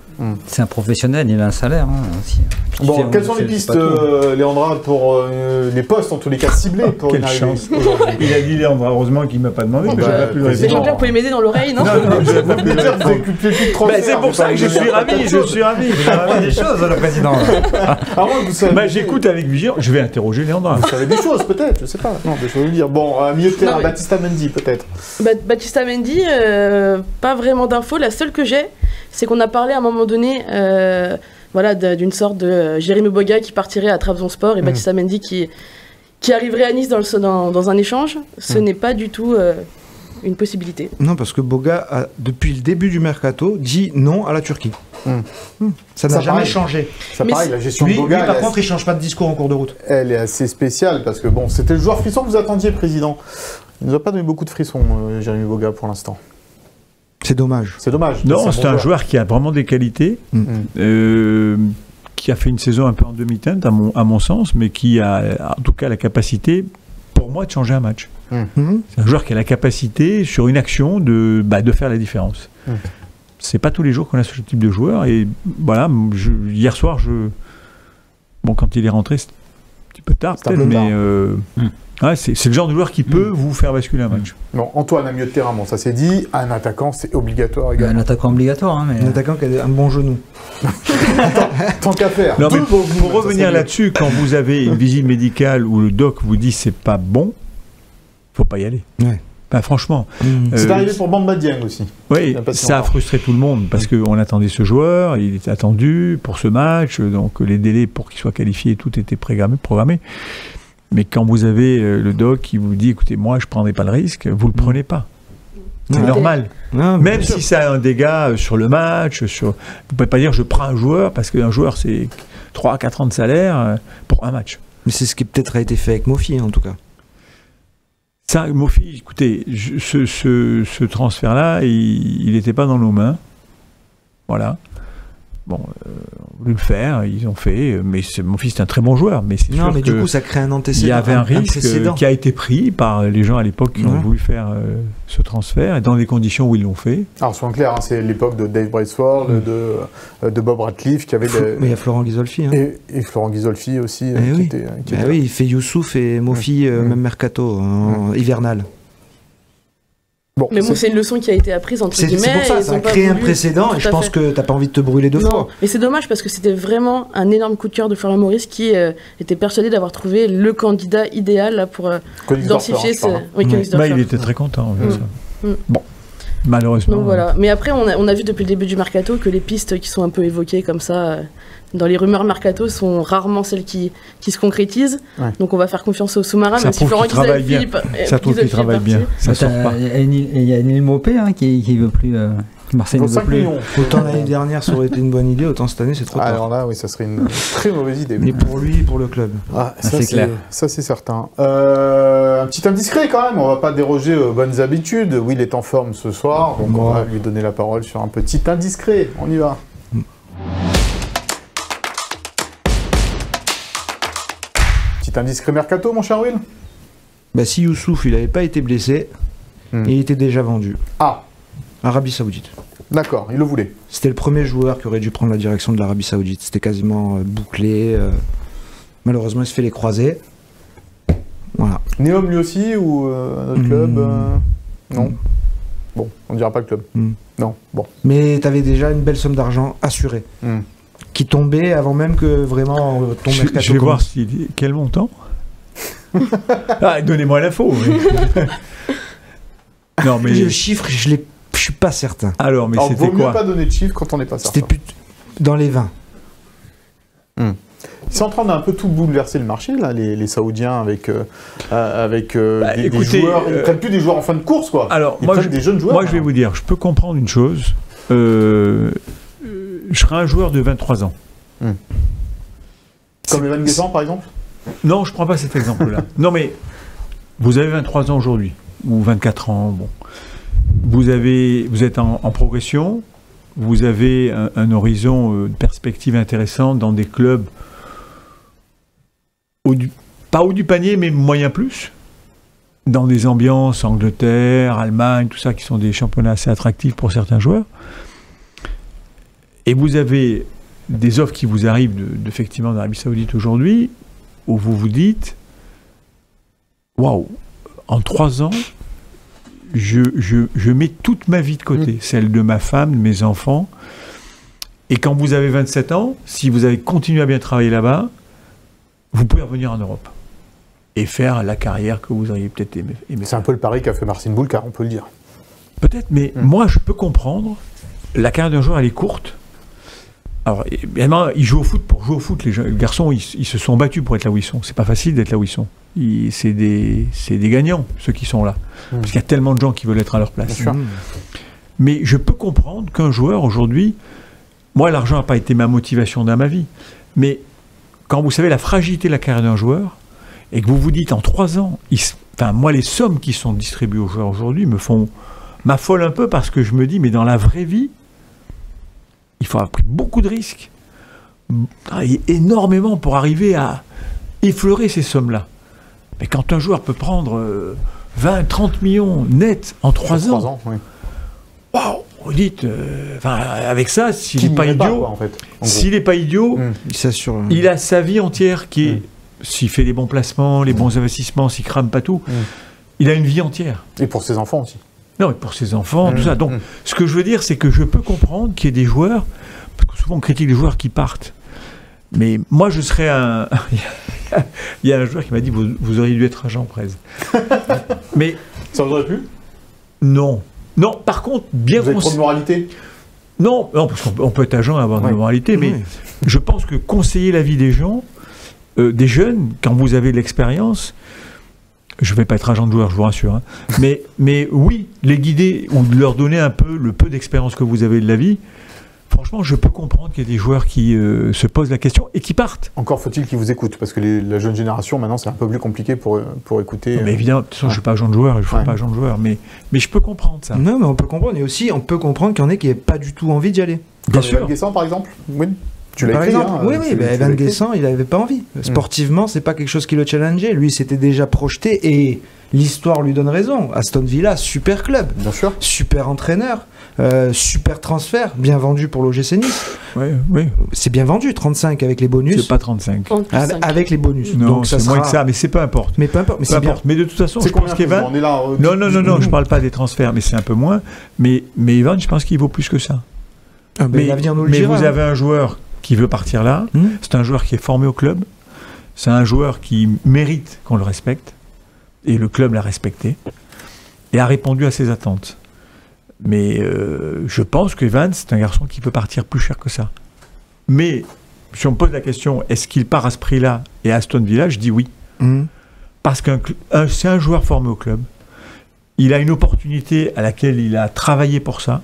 C'est un professionnel, il a un salaire aussi. Bon, quelles sont les pistes, Léandra, pour les postes, en tous les cas ciblés pour quelle chance. Il a dit Léandra, heureusement qu'il ne m'a pas demandé, que j'aurais pu le répondre. Jean-Pierre, vous pouvez m'aider dans l'oreille, non? C'est pour ça que je suis ravi, Vous avez des choses, le président. J'écoute avec vigilance, je vais interroger Léandra. Vous savez des choses, peut-être, je sais pas. Non, je vais vous dire. Bon, milieu de terrain, Baptista Mendy, peut-être. Baptista Mendy, pas vraiment d'infos. La seule que j'ai, c'est qu'on a parlé à un moment donné d'une sorte de Jérémy Boga qui partirait à Trabzonspor et Baptista Mendy qui arriverait à Nice dans un échange. Ce n'est pas du tout une possibilité. Non, parce que Boga a, depuis le début du mercato, dit non à la Turquie. Ça n'a jamais changé. Ça pareil, la gestion de Boga... Lui, par contre, il ne change pas de discours en cours de route. Elle est assez spéciale, parce que bon, c'était le joueur frisson que vous attendiez, Président. Il ne nous a pas donné beaucoup de frissons, Jérémy Boga, pour l'instant. C'est dommage. C'est dommage. Non, c'est un bon joueur qui a vraiment des qualités, qui a fait une saison un peu en demi-teinte, à mon sens, mais qui a en tout cas la capacité, pour moi, de changer un match. C'est un joueur qui a la capacité, sur une action, de faire la différence. C'est pas tous les jours qu'on a ce type de joueur. Et voilà, hier soir, quand il est rentré, c'est un petit peu tard, peut-être, mais c'est le genre de joueur qui peut vous faire basculer un match. Bon, Antoine, un milieu de terrain, bon, ça c'est dit. Un attaquant, c'est obligatoire également. Un attaquant obligatoire, hein, mais... Un attaquant qui a un bon genou. Tant qu'à faire. Non, mais pour revenir là-dessus, quand vous avez une visite médicale où le doc vous dit c'est pas bon, faut pas y aller. Ouais. Franchement. C'est arrivé pour Bamba Dieng aussi. Oui, ça a frustré tout le monde parce qu'on attendait ce joueur, il était attendu pour ce match, donc les délais pour qu'il soit qualifié, tout était programmé. Mais quand vous avez le doc qui vous dit, écoutez, moi je ne prendrai pas le risque, vous ne le prenez pas. C'est normal. Non, même si ça a un dégât sur le match, vous ne pouvez pas dire je prends un joueur, parce qu'un joueur c'est 3 à 4 ans de salaire pour un match. Mais c'est ce qui peut-être a été fait avec Mofi, en tout cas. Ça, Mofi, écoutez, ce transfert-là, il n'était pas dans nos mains. Voilà. Bon, on voulait le faire, ils ont fait, mais Mofi, c'est un très bon joueur. Mais c'est non, sûr mais que du coup, ça crée un antécédent. Il y avait un risque qui a été pris par les gens à l'époque qui ont voulu faire ce transfert, et dans les conditions où ils l'ont fait. Alors, soyons clairs, c'est l'époque de Dave Bracewell, de Bob Radcliffe, qui avait... Mais il y a Florent Ghisolfi. Hein. Et Florent Ghisolfi aussi. Oui, il fait Youssouf et Mofi, même mercato, hivernal. Bon, mais bon, c'est une leçon qui a été apprise entre guillemets. C'est pour ça, ça a créé un précédent et je pense que t'as pas envie de te brûler deux fois. Mais c'est dommage parce que c'était vraiment un énorme coup de cœur de Florian Maurice qui était persuadé d'avoir trouvé le candidat idéal là, pour densifier ce... il était très content. Bon, malheureusement. Donc, voilà. Mais après, on a vu depuis le début du mercato que les pistes qui sont un peu évoquées comme ça dans les rumeurs mercato sont rarement celles qui se concrétisent. Ouais. Donc on va faire confiance au sous-marin, même si Florent travaille bien. Ça trouve qu'il travaille bien. Ça sort pas. Il y a Neil Maupay qui veut plus. Marseille ne veut plus. Autant l'année dernière ça aurait été une bonne idée, autant cette année c'est trop tard. Alors là, oui, ça serait une très mauvaise idée. Mais pour lui, pour le club. Ça c'est clair. Ça c'est certain. Un petit indiscret quand même, on va pas déroger aux bonnes habitudes. Will est en forme ce soir, donc on va lui donner la parole sur un petit indiscret. On y va. Indiscret mercato, mon cher Will? Si Youssouf il n'avait pas été blessé, il était déjà vendu. Arabie Saoudite. D'accord, il le voulait. C'était le premier joueur qui aurait dû prendre la direction de l'Arabie Saoudite. C'était quasiment bouclé. Malheureusement, il se fait les croisés. Voilà. Neom lui aussi ou un autre club Non. Bon, on dira pas le club. Non, bon. Mais tu avais déjà une belle somme d'argent assurée. Qui tombait avant même que vraiment ton mercato. Je vais voir quel montant. Donnez-moi l'info. Mais... non, mais le chiffre, je suis pas certain. Alors, c'était quoi? Vaut mieux pas donner de chiffre quand on n'est pas certain. C'était plus dans les 20. Ils sont en train d'un peu tout bouleverser le marché là, les Saoudiens avec des joueurs. Ils ne prennent plus des joueurs en fin de course, quoi. Alors, ils prennent des jeunes joueurs. Moi, je vais vous dire, je peux comprendre une chose. Je serai un joueur de 23 ans. Comme Evan Guessant, par exemple? Non, je ne prends pas cet exemple-là. Non, mais vous avez 23 ans aujourd'hui, ou 24 ans, bon. Vous êtes en progression, vous avez un horizon de perspective intéressante dans des clubs, pas haut du panier, mais moyen plus, dans des ambiances Angleterre, Allemagne, tout ça, qui sont des championnats assez attractifs pour certains joueurs. Et vous avez des offres qui vous arrivent effectivement d'Arabie Saoudite aujourd'hui, où vous vous dites, waouh, en 3 ans, je mets toute ma vie de côté, celle de ma femme, de mes enfants. Et quand vous avez 27 ans, si vous avez continué à bien travailler là-bas, vous pouvez revenir en Europe et faire la carrière que vous auriez peut-être aimé. C'est un peu le pari qu'a fait Marcin Bulka, on peut le dire. Peut-être, mais moi, je peux comprendre. La carrière d'un joueur, elle est courte. Alors, évidemment, ils jouent au foot pour jouer au foot. Les garçons, ils se sont battus pour être là où ils sont. C'est pas facile d'être là où ils sont. C'est des gagnants, ceux qui sont là. Parce qu'il y a tellement de gens qui veulent être à leur place. Mais je peux comprendre qu'un joueur, aujourd'hui... Moi, l'argent n'a pas été ma motivation dans ma vie. Mais quand vous savez la fragilité de la carrière d'un joueur, et que vous vous dites, en 3 ans... moi, les sommes qui sont distribuées aux joueurs aujourd'hui me font m'affole un peu parce que je me dis, mais dans la vraie vie, il faut avoir pris beaucoup de risques, travailler énormément pour arriver à effleurer ces sommes-là. Mais quand un joueur peut prendre 20, 30 millions net en 3 ans, oui. Waouh, vous dites, avec ça, s'il n'est pas idiot, quoi, en fait, s'il n'est pas idiot, Il s'assure. il a sa vie entière qui est, s'il fait les bons placements, les bons investissements, s'il crame pas tout, il a une vie entière. Et pour ses enfants aussi. Non, mais pour ses enfants, tout ça. Donc, ce que je veux dire, c'est que je peux comprendre qu'il y ait des joueurs, parce que souvent on critique les joueurs qui partent. Mais moi, je serais un... Il y a un joueur qui m'a dit, vous auriez dû être agent presse. Mais... Ça vous aurait plu ? Non. Non, par contre, bien Vous avez trop de moralité ? Non, parce qu'on peut être agent et avoir de la moralité, mais je pense que conseiller la vie des gens, des jeunes, quand vous avez de l'expérience, je ne vais pas être agent de joueur, je vous rassure, hein, mais oui, les guider ou leur donner un peu le peu d'expérience que vous avez de la vie, franchement, je peux comprendre qu'il y a des joueurs qui se posent la question et qui partent. Encore faut-il qu'ils vous écoutent, parce que la jeune génération, maintenant, c'est un peu plus compliqué pour écouter. Mais évidemment, de toute façon, je ne suis pas agent de joueur, je ne ferai pas agent de joueur, mais je peux comprendre ça. Non, mais on peut comprendre, et aussi, on peut comprendre qu'il y en a qui n'avaient pas du tout envie d'y aller. Bien sûr. Evan Guessant, par exemple ? Oui. Tu l'as Par écrit, exemple, oui, Evan Guessant, il n'avait pas envie. Sportivement, c'est pas quelque chose qui le challengeait. Lui, s'était déjà projeté et l'histoire lui donne raison. Aston Villa, super club, bien sûr, super entraîneur, super transfert, bien vendu pour l'OGC Nice. Oui. C'est bien vendu, 35 avec les bonus. C'est pas 35. Avec les bonus. Non, donc ça c'est sera... moins que ça, mais c'est peu importe. Mais peu importe, mais c'est bien. Mais de toute façon, c'est je pense qu'Evan... Non, je parle pas des transferts, mais c'est un peu moins. Mais Evan, je pense qu'il vaut plus que ça. Mais l'avenir nous le dira. Mais vous avez un joueur qui veut partir là, c'est un joueur qui est formé au club, c'est un joueur qui mérite qu'on le respecte, et le club l'a respecté, et a répondu à ses attentes. Mais je pense qu'Evan, c'est un garçon qui peut partir plus cher que ça. Mais si on me pose la question, est-ce qu'il part à ce prix-là et à Aston Villa, je dis oui. Parce que c'est un joueur formé au club, il a une opportunité à laquelle il a travaillé pour ça,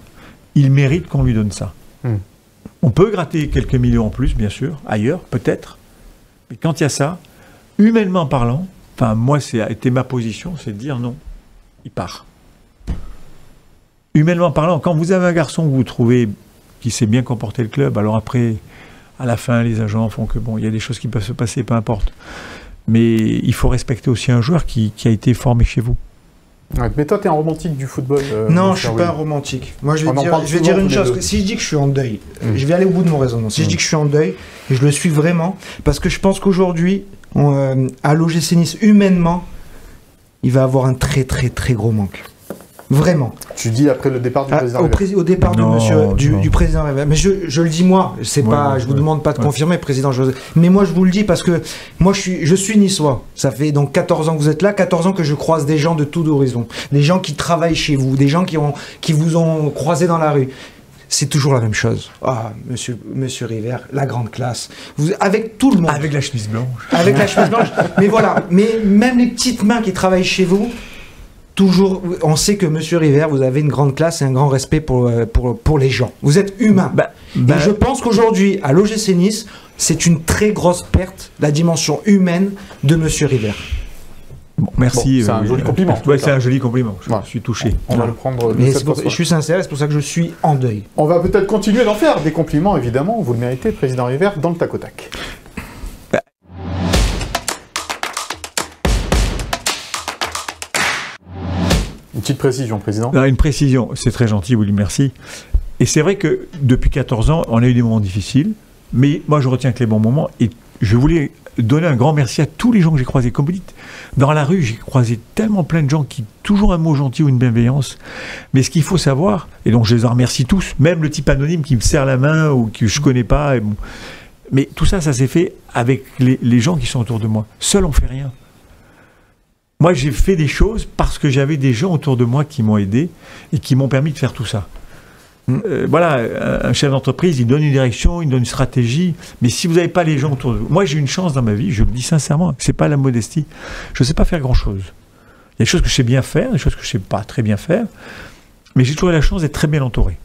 il mérite qu'on lui donne ça. On peut gratter quelques millions en plus, bien sûr, ailleurs, peut-être. Mais quand il y a ça, humainement parlant, moi, ça a été ma position, c'est de dire non, il part. Humainement parlant, quand vous avez un garçon que vous trouvez qui sait bien comporter le club, alors après, à la fin, les agents font que il y a des choses qui peuvent se passer, peu importe. Mais il faut respecter aussi un joueur qui a été formé chez vous. Ouais, mais toi, tu es un romantique du football. Non, je ne suis pas un romantique. Moi, je vais dire une chose. Si je dis que je suis en deuil, je vais aller au bout de mon raisonnement. Si je dis que je suis en deuil, et je le suis vraiment, parce que je pense qu'aujourd'hui, à l'OGC Nice, humainement, il va avoir un très très très gros manque. Vraiment. Tu dis après le départ du président River. Au départ du président River. Mais je le dis moi, je vous demande pas de confirmer, président José. Mais moi je vous le dis parce que moi je suis niçois. Ça fait donc 14 ans que vous êtes là, 14 ans que je croise des gens de tout horizon. Des gens qui travaillent chez vous, des gens qui vous ont croisé dans la rue. C'est toujours la même chose. Ah, monsieur River, la grande classe. Avec tout le monde. Avec la chemise blanche. Avec la chemise blanche. Mais voilà, mais même les petites mains qui travaillent chez vous, toujours, on sait que monsieur River, vous avez une grande classe et un grand respect pour les gens. Vous êtes humain. Et je pense qu'aujourd'hui, à l'OGC Nice, c'est une très grosse perte, la dimension humaine de monsieur River. Bon, merci. C'est un joli compliment. C'est un joli compliment. Je suis touché. On va le prendre. Mais je suis sincère, c'est pour ça que je suis en deuil. On va peut-être continuer d'en faire des compliments, évidemment. Vous le méritez, président River, dans le tac au tac. Une petite précision, président. Une précision, c'est très gentil, vous lui merci. Et c'est vrai que depuis 14 ans, on a eu des moments difficiles, mais moi je retiens que les bons moments, et je voulais donner un grand merci à tous les gens que j'ai croisés. Comme vous dites, dans la rue, j'ai croisé tellement plein de gens qui, toujours un mot gentil ou une bienveillance, mais ce qu'il faut savoir, et donc je les en remercie tous, même le type anonyme qui me serre la main ou que je ne connais pas, et bon, mais tout ça, ça s'est fait avec les gens qui sont autour de moi. Seul, on ne fait rien. Moi, j'ai fait des choses parce que j'avais des gens autour de moi qui m'ont aidé et qui m'ont permis de faire tout ça. Voilà, un chef d'entreprise, il donne une direction, il donne une stratégie, mais si vous n'avez pas les gens autour de vous... Moi, j'ai une chance dans ma vie, je le dis sincèrement, c'est pas la modestie. Je ne sais pas faire grand-chose. Il y a des choses que je sais bien faire, des choses que je ne sais pas très bien faire, mais j'ai toujours la chance d'être très bien entouré.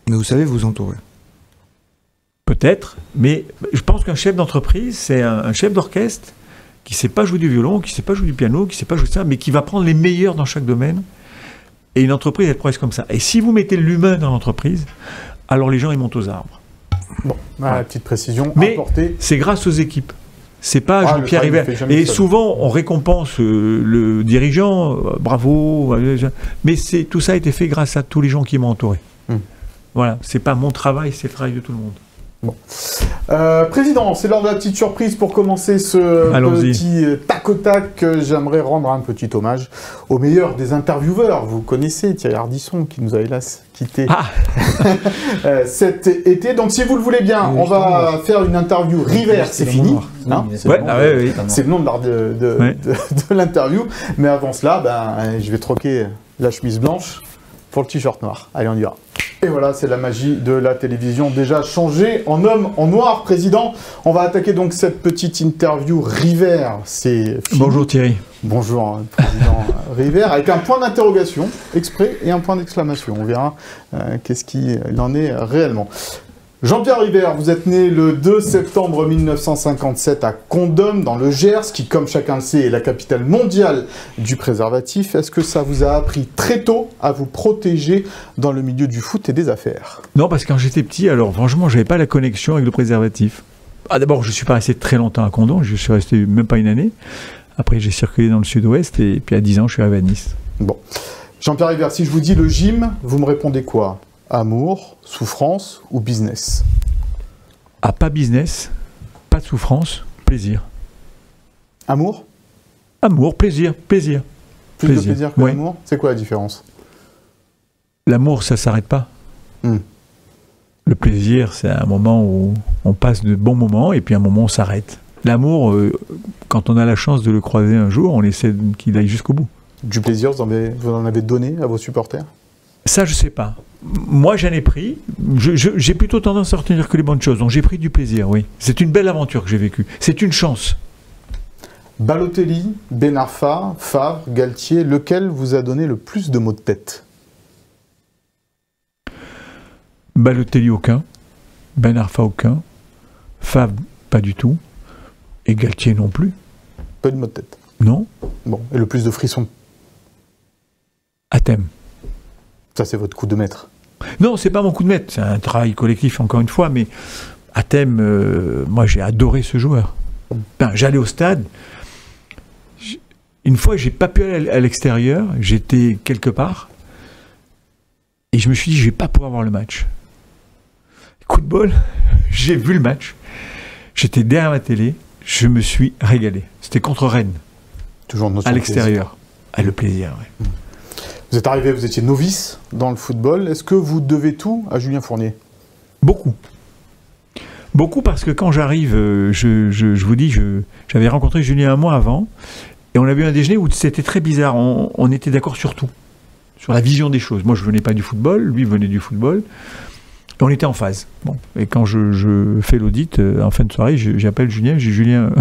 Mais vous savez vous entourer. Peut-être, mais je pense qu'un chef d'entreprise, c'est un chef d'orchestre qui ne sait pas jouer du violon, qui ne sait pas jouer du piano, qui ne sait pas jouer ça, mais qui va prendre les meilleurs dans chaque domaine Et une entreprise, elle progresse comme ça. Et si vous mettez l'humain dans l'entreprise, alors les gens, ils montent aux arbres. Bon, la petite précision. Mais c'est grâce aux équipes. C'est pas Jean-Pierre River. Et souvent, on récompense le dirigeant, bravo. Mais tout ça a été fait grâce à tous les gens qui m'ont entouré. Voilà, c'est pas mon travail, c'est le travail de tout le monde. Bon. Président, c'est l'heure de la petite surprise pour commencer ce petit tac au tac. J'aimerais rendre un petit hommage au meilleur des intervieweurs. Vous connaissez Thierry Ardisson qui nous a hélas quitté cet été. Donc si vous le voulez bien, on va faire une interview River, c'est fini. C'est le nom de l'interview. Mais avant cela, je vais troquer la chemise blanche pour le t-shirt noir. Allez, on y va. Et voilà, c'est la magie de la télévision déjà changée en homme en noir. Président, on va attaquer donc cette petite interview River. Bonjour Thierry. Bonjour Président River, avec un point d'interrogation exprès et un point d'exclamation. On verra qu'est-ce qu'il en est réellement. Jean-Pierre River, vous êtes né le 2 septembre 1957 à Condom, dans le Gers, qui, comme chacun le sait, est la capitale mondiale du préservatif. Est-ce que ça vous a appris très tôt à vous protéger dans le milieu du foot et des affaires? Non, parce que quand j'étais petit, alors franchement, je n'avais pas la connexion avec le préservatif. D'abord, je ne suis pas resté très longtemps à Condom, je suis resté même pas une année. Après, j'ai circulé dans le sud-ouest et puis à 10 ans, je suis arrivé à Nice. Bon. Jean-Pierre River, si je vous dis le gym, vous me répondez quoi? Amour, souffrance ou business? Ah, pas business, pas de souffrance, plaisir. Amour? Amour, plaisir. Plus de plaisir que l'amour? C'est quoi la différence? L'amour, ça s'arrête pas. Le plaisir, c'est un moment où on passe de bons moments et puis un moment où on s'arrête. L'amour, quand on a la chance de le croiser un jour, on essaie qu'il aille jusqu'au bout. Du plaisir, vous en avez donné à vos supporters? Ça, je sais pas. Moi, j'en ai pris. J'ai plutôt tendance à retenir que les bonnes choses. Donc, j'ai pris du plaisir, oui. C'est une belle aventure que j'ai vécue. C'est une chance. Balotelli, Ben Arfa, Favre, Galtier, lequel vous a donné le plus de maux de tête? Balotelli, aucun. Ben Arfa, aucun. Favre, pas du tout. Et Galtier, non plus. Pas de maux de tête? Non. Bon. Et le plus de frissons? Athème. Ça, c'est votre coup de maître? Non, c'est pas mon coup de maître. C'est un travail collectif, encore une fois. Mais Athème, moi, j'ai adoré ce joueur. J'allais au stade. Une fois, j'ai pas pu aller à l'extérieur. J'étais quelque part. Et je me suis dit, je vais pas pouvoir voir le match. Coup de bol, j'ai vu le match. J'étais derrière ma télé. Je me suis régalé. C'était contre Rennes. Toujours à l'extérieur. Le plaisir, oui. Vous êtes arrivé, vous étiez novice dans le football. Est-ce que vous devez tout à Julien Fournier? Beaucoup. Beaucoup parce que quand j'arrive, je vous dis, j'avais rencontré Julien un mois avant et on avait eu un déjeuner où c'était très bizarre. On était d'accord sur tout, sur la vision des choses. Moi, je venais pas du football, lui venait du football. Et on était en phase. Bon. Et quand je fais l'audit, en fin de soirée, j'appelle Julien, j'ai dit Julien...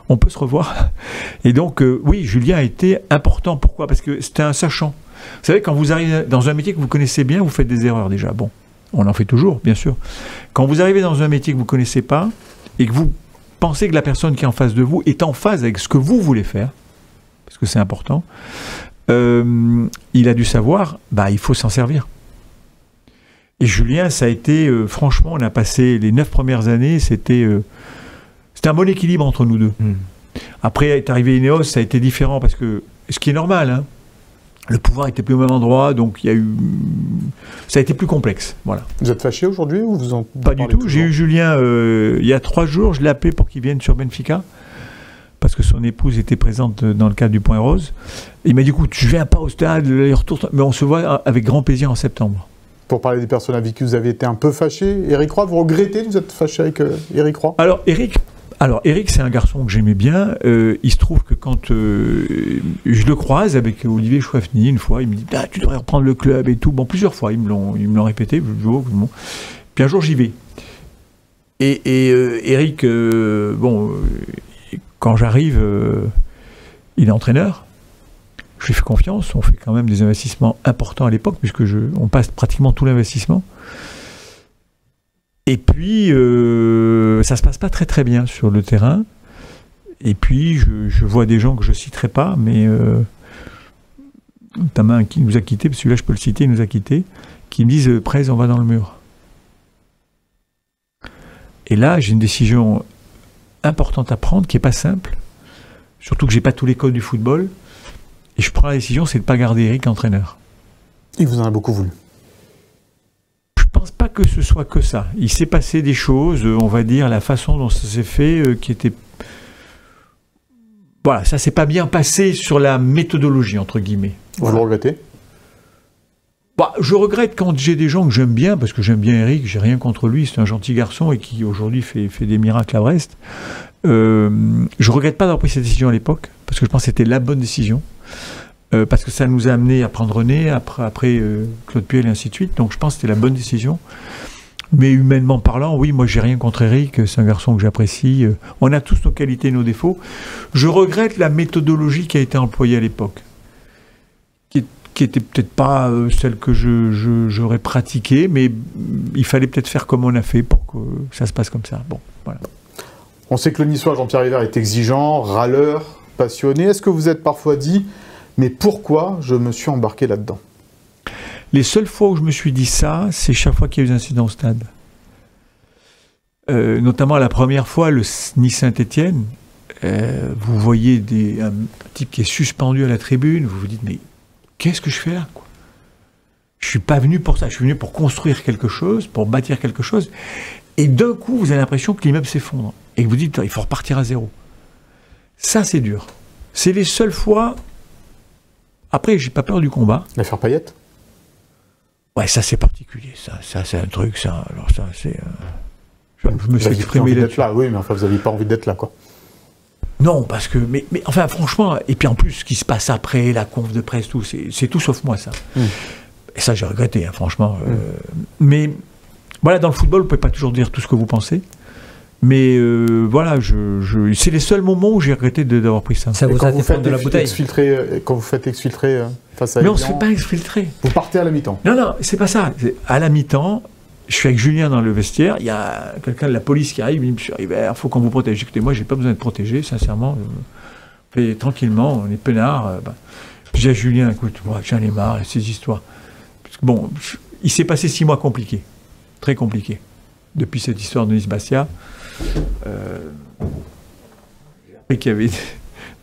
on peut se revoir. Et donc, oui, Julien a été important. Pourquoi? Parce que c'était un sachant. Vous savez, quand vous arrivez dans un métier que vous connaissez bien, vous faites des erreurs déjà. Bon, on en fait toujours, bien sûr. Quand vous arrivez dans un métier que vous ne connaissez pas et que vous pensez que la personne qui est en face de vous est en phase avec ce que vous voulez faire, parce que c'est important, il a dû savoir, il faut s'en servir. Et Julien, ça a été, franchement, on a passé les 9 premières années, c'était un bon équilibre entre nous deux. Après est arrivé Ineos, ça a été différent parce que, ce qui est normal, hein, le pouvoir était plus au même endroit, donc ça a été plus complexe. Voilà. Vous êtes fâché aujourd'hui ou vous en Pas du tout. J'ai eu Julien il y a 3 jours, je l'ai appelé pour qu'il vienne sur Benfica parce que son épouse était présente dans le cadre du Point Rose. Il m'a dit écoute, je viens pas au stade, mais on se voit avec grand plaisir en septembre. Pour parler des personnes avec qui vous avez été un peu fâché, Éric Roy, vous regrettez de vous êtes fâché avec Éric Roy? Alors Éric, c'est un garçon que j'aimais bien. Il se trouve que quand je le croise avec Olivier Chouafny, une fois, il me dit tu devrais reprendre le club et tout. Bon, plusieurs fois, ils me l'ont répété. Puis un jour, j'y vais. Et Éric, quand j'arrive, il est entraîneur. Je lui fais confiance. On fait quand même des investissements importants à l'époque, puisque on passe pratiquement tout l'investissement. Et puis, ça se passe pas très très bien sur le terrain. Et puis, je vois des gens que je citerai pas, mais notamment qui nous a quittés, parce que celui-là je peux le citer, il nous a quittés, qui me disent Prez, on va dans le mur. Et là, j'ai une décision importante à prendre, qui n'est pas simple, surtout que j'ai pas tous les codes du football, et je prends la décision, c'est de ne pas garder Eric entraîneur. Il vous en a beaucoup voulu. Je pense pas que ce soit que ça. Il s'est passé des choses, on va dire, la façon dont ça s'est fait, qui était... Voilà, ça s'est pas bien passé sur la méthodologie, entre guillemets. Vous le regrettez ? Je regrette quand j'ai des gens que j'aime bien, parce que j'aime bien Eric, j'ai rien contre lui, c'est un gentil garçon et qui aujourd'hui fait des miracles à Brest. Je regrette pas d'avoir pris cette décision à l'époque, parce que je pense que c'était la bonne décision. Parce que ça nous a amené à prendre René, après Claude Puel et ainsi de suite. Donc je pense que c'était la bonne décision. Mais humainement parlant, oui, moi j'ai rien contre Eric, c'est un garçon que j'apprécie. On a tous nos qualités et nos défauts. Je regrette la méthodologie qui a été employée à l'époque, qui était peut-être pas celle que j'aurais pratiquée, mais il fallait peut-être faire comme on a fait pour que ça se passe comme ça. Bon, voilà. On sait que le Niçois Jean-Pierre River est exigeant, râleur, passionné. Est-ce que vous êtes parfois dit « mais pourquoi je me suis embarqué là-dedans » ? Les seules fois où je me suis dit ça, c'est chaque fois qu'il y a eu des incidents au stade. Notamment la première fois, le Nice-Saint-Étienne, vous voyez un type qui est suspendu à la tribune, vous vous dites, mais qu'est-ce que je fais là, quoi ? Je ne suis pas venu pour ça, je suis venu pour construire quelque chose, pour bâtir quelque chose, et d'un coup, vous avez l'impression que l'immeuble s'effondre, et que vous dites, il faut repartir à zéro. Ça, c'est dur. C'est les seules fois... Après, j'ai pas peur du combat. L'affaire Payette ? Ouais, ça c'est particulier, ça c'est un truc, ça. Alors ça c'est. Je me suis exprimé là-dessus. Oui, mais enfin vous n'aviez pas envie d'être là, quoi. Non, parce que, mais enfin franchement, et puis en plus, ce qui se passe après, la conf de presse, tout, c'est tout sauf moi ça. Et ça j'ai regretté, hein, franchement. Mais voilà, dans le football, vous ne pouvez pas toujours dire tout ce que vous pensez. Mais voilà, c'est les seuls moments où j'ai regretté d'avoir pris ça. Ça vous a fait prendre de la bouteille. Quand vous faites exfiltrer face à mais on ne se fait pas exfiltrer. Vous partez à la mi-temps. Non, c'est pas ça. À la mi-temps, je suis avec Julien dans le vestiaire, il y a quelqu'un de la police qui arrive, il me dit « Monsieur River, il faut qu'on vous protège. » Écoutez, moi, j'ai pas besoin de protéger, sincèrement. Tranquillement, on est peinard. Je dis à Julien, écoute, moi, j'en ai marre de ces histoires. Parce que, bon, il s'est passé 6 mois compliqués. Très compliqués. Depuis cette histoire de Nice-Bastia. J'ai appris qu'il y avait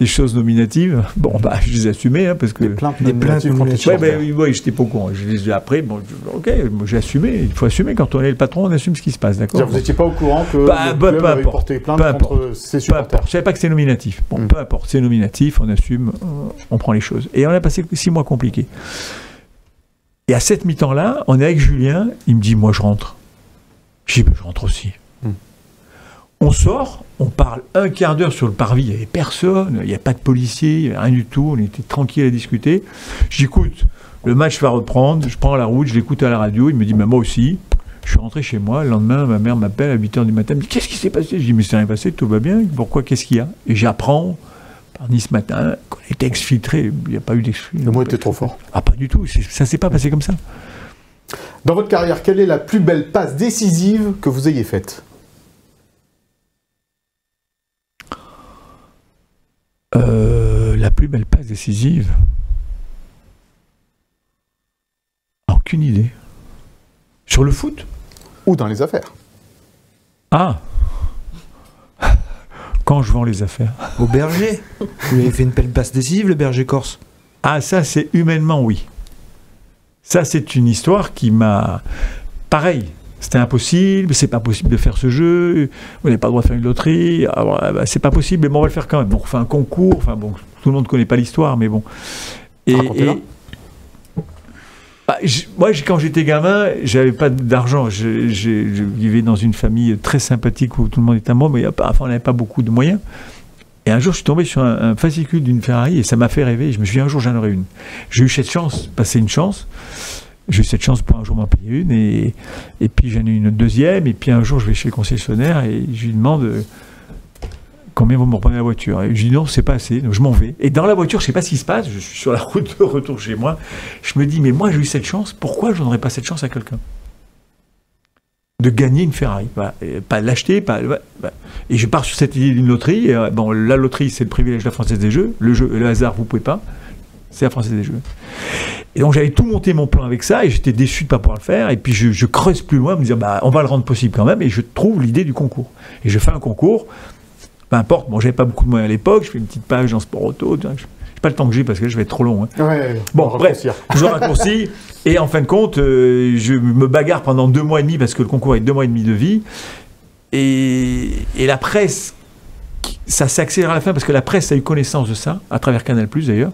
des choses nominatives. Bon, je les ai assumées, hein, parce que... Des plaintes nominatives contre les Oui, j'étais pas au courant. Je les ai après, bon, ok, moi j'ai assumé. Il faut assumer, quand on est le patron, on assume ce qui se passe, d'accord ? Vous n'étiez pas au courant que le club avait porté plainte contre ses supporters ? Je ne savais pas que c'était nominatif. Bon, peu importe, c'est nominatif, on assume, on prend les choses. Et on a passé 6 mois compliqués. Et à cette mi-temps-là, on est avec Julien, il me dit, moi je rentre. Je dis, je rentre aussi. On sort, on parle un quart d'heure sur le parvis, il n'y avait personne, il n'y a pas de policiers, il n'y avait rien du tout, on était tranquille à discuter. J'écoute, le match va reprendre, je prends la route, je l'écoute à la radio, il me dit, moi aussi. Je suis rentré chez moi, le lendemain, ma mère m'appelle à 8h du matin, elle me dit, qu'est-ce qui s'est passé ? Je dis, mais c'est rien passé, tout va bien, pourquoi, qu'est-ce qu'il y a ? Et j'apprends, par Nice Matin, qu'on était exfiltré, il n'y a pas eu d'exfiltré. Le mot était trop fort. Ah, pas du tout, ça ne s'est pas passé comme ça. Dans votre carrière, quelle est la plus belle passe décisive que vous ayez faite ? La plus belle passe décisive, aucune idée. Sur le foot ? Ou dans les affaires ? Ah, quand je vends les affaires. Au Berger. Vous avez fait une belle passe décisive, le Berger Corse. Ah, ça c'est humainement oui. Ça c'est une histoire qui m'a... Pareil. C'était impossible, c'est pas possible de faire ce jeu, on n'a pas le droit de faire une loterie, c'est pas possible, mais bon, on va le faire quand même. Donc on fait un concours, enfin bon, tout le monde ne connaît pas l'histoire, mais bon. Moi, quand j'étais gamin, j'avais pas d'argent, je vivais dans une famille très sympathique où tout le monde était à moi, mais on n'avait pas beaucoup de moyens. Et un jour, je suis tombé sur un fascicule d'une Ferrari et ça m'a fait rêver, je me suis dit un jour j'en aurai une. J'ai eu cette chance, passer une chance. J'ai eu cette chance pour un jour m'en payer une, et puis j'en ai une deuxième, et puis un jour je vais chez le concessionnaire et je lui demande combien vous me reprenez la voiture. Et je lui dis non, c'est pas assez, donc je m'en vais. Et dans la voiture, je sais pas ce qui se passe, je suis sur la route de retour chez moi, je me dis mais moi j'ai eu cette chance, pourquoi je n'aurais pas cette chance à quelqu'un ? De gagner une Ferrari, pas l'acheter, et je pars sur cette idée d'une loterie, et, bon, la loterie c'est le privilège de la Française des Jeux, le hasard vous pouvez pas. C'est la Française des Jeux. Et donc j'avais tout monté mon plan avec ça et j'étais déçu de ne pas pouvoir le faire. Et puis je creuse plus loin, me dire on va le rendre possible quand même. Et je trouve l'idée du concours. Et je fais un concours. Peu importe, bon, j'avais pas beaucoup de moyens à l'époque. Je fais une petite page dans Sport Auto. Je sais pas le temps que j'ai parce que je vais être trop long. Hein. Ouais, bon, bref, je raccourcis. Et en fin de compte, je me bagarre pendant 2 mois et demi parce que le concours est 2 mois et demi de vie. Et la presse, ça s'est accéléré à la fin parce que la presse a eu connaissance de ça, à travers Canal+, d'ailleurs.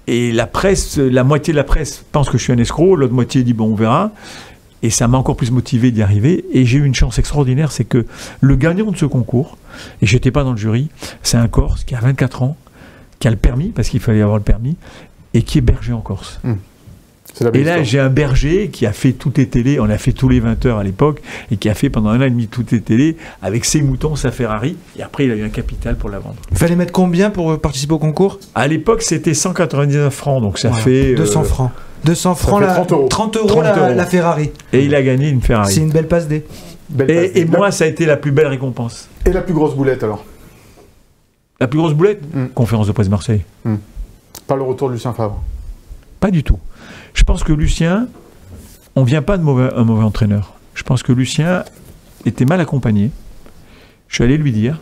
Et la presse, la moitié de la presse pense que je suis un escroc, l'autre moitié dit bon, on verra. Et ça m'a encore plus motivé d'y arriver. Et j'ai eu une chance extraordinaire, c'est que le gagnant de ce concours, et je n'étais pas dans le jury, c'est un Corse qui a 24 ans, qui a le permis, parce qu'il fallait avoir le permis, et qui est berger en Corse. Et là, j'ai un berger qui a fait toutes les télés, on a fait tous les 20h à l'époque, et qui a fait pendant 1 an et demi toutes les télés, avec ses moutons, sa Ferrari, et après il a eu un capital pour la vendre. Il fallait mettre combien pour participer au concours ? À l'époque, c'était 199 francs, donc ça fait... 200 francs. 200 francs, 30 euros la Ferrari. Et il a gagné une Ferrari. C'est une belle passe D. Et moi, ça a été la plus belle récompense. Et la plus grosse boulette alors ? La plus grosse boulette ? Conférence de presse Marseille. Pas le retour de Lucien Favre ? Pas du tout. Je pense que Lucien, on ne vient pas de un mauvais entraîneur. Je pense que Lucien était mal accompagné. Je suis allé lui dire,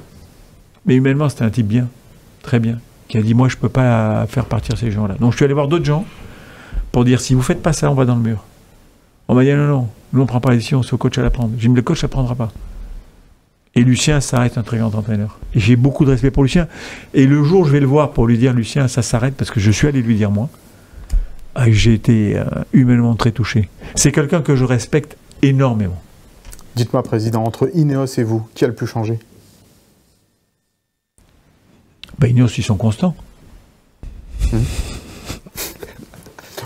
mais humainement, c'était un type bien, très bien, qui a dit, moi, je ne peux pas faire partir ces gens-là. Donc, je suis allé voir d'autres gens pour dire, si vous ne faites pas ça, on va dans le mur. On m'a dit, non, nous, on ne prend pas la décision, c'est au coach à la prendre. J'ai dit, mais le coach, ça ne prendra pas. Et Lucien, ça reste un très grand entraîneur. Et j'ai beaucoup de respect pour Lucien. Et le jour où je vais le voir pour lui dire, Lucien, ça s'arrête, parce que je suis allé lui dire, moi, j'ai été humainement très touché. C'est quelqu'un que je respecte énormément. Dites-moi, Président, entre Ineos et vous, qui a le plus changé ? Ineos, ils sont constants.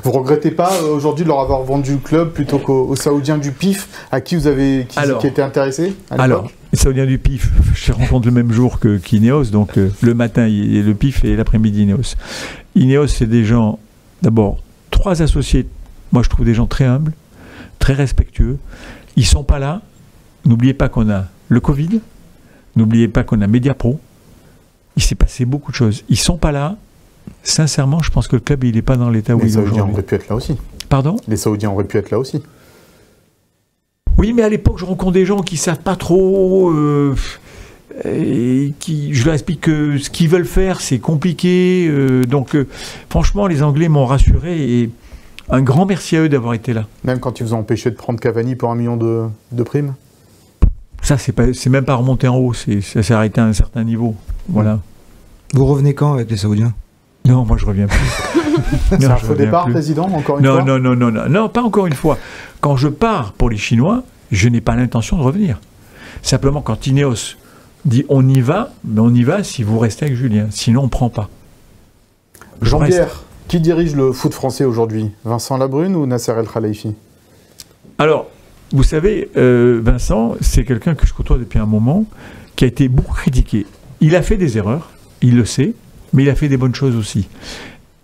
Vous regrettez pas aujourd'hui de leur avoir vendu le club plutôt qu'aux Saoudiens du PIF, à qui vous avez qui était intéressé à l'époque ? Alors, les Saoudiens du PIF, je les rencontre le même jour qu'Ineos, donc le matin il y a le PIF et l'après-midi Ineos. Ineos, c'est des gens, d'abord, 3 associés, moi je trouve des gens très humbles, très respectueux. Ils sont pas là. N'oubliez pas qu'on a le Covid, n'oubliez pas qu'on a Mediapro. Il s'est passé beaucoup de choses. Ils sont pas là. Sincèrement, je pense que le club, il n'est pas dans l'état où il est aujourd'hui. Les Saoudiens auraient pu être là aussi. Pardon ? Les Saoudiens auraient pu être là aussi. Oui, mais à l'époque, je rencontre des gens qui ne savent pas trop... et je leur explique que ce qu'ils veulent faire, c'est compliqué. Donc, franchement, les Anglais m'ont rassuré. Et un grand merci à eux d'avoir été là. Même quand ils vous ont empêché de prendre Cavani pour 1 million de primes ? Ça, c'est même pas remonté en haut. Ça s'est arrêté à un certain niveau. Voilà. Vous revenez quand avec les Saoudiens ? Non, moi je reviens plus. C'est un faux départ, Président, encore une fois ? Non, pas encore une fois. Quand je pars pour les Chinois, je n'ai pas l'intention de revenir. Simplement, quand Ineos dit on y va, mais on y va si vous restez avec Julien. Sinon, on ne prend pas. Jean-Pierre, qui dirige le foot français aujourd'hui ? Vincent Labrune ou Nasser El Khelaifi ? Alors, vous savez, Vincent, c'est quelqu'un que je côtoie depuis un moment, qui a été beaucoup critiqué. Il a fait des erreurs, il le sait, mais il a fait des bonnes choses aussi.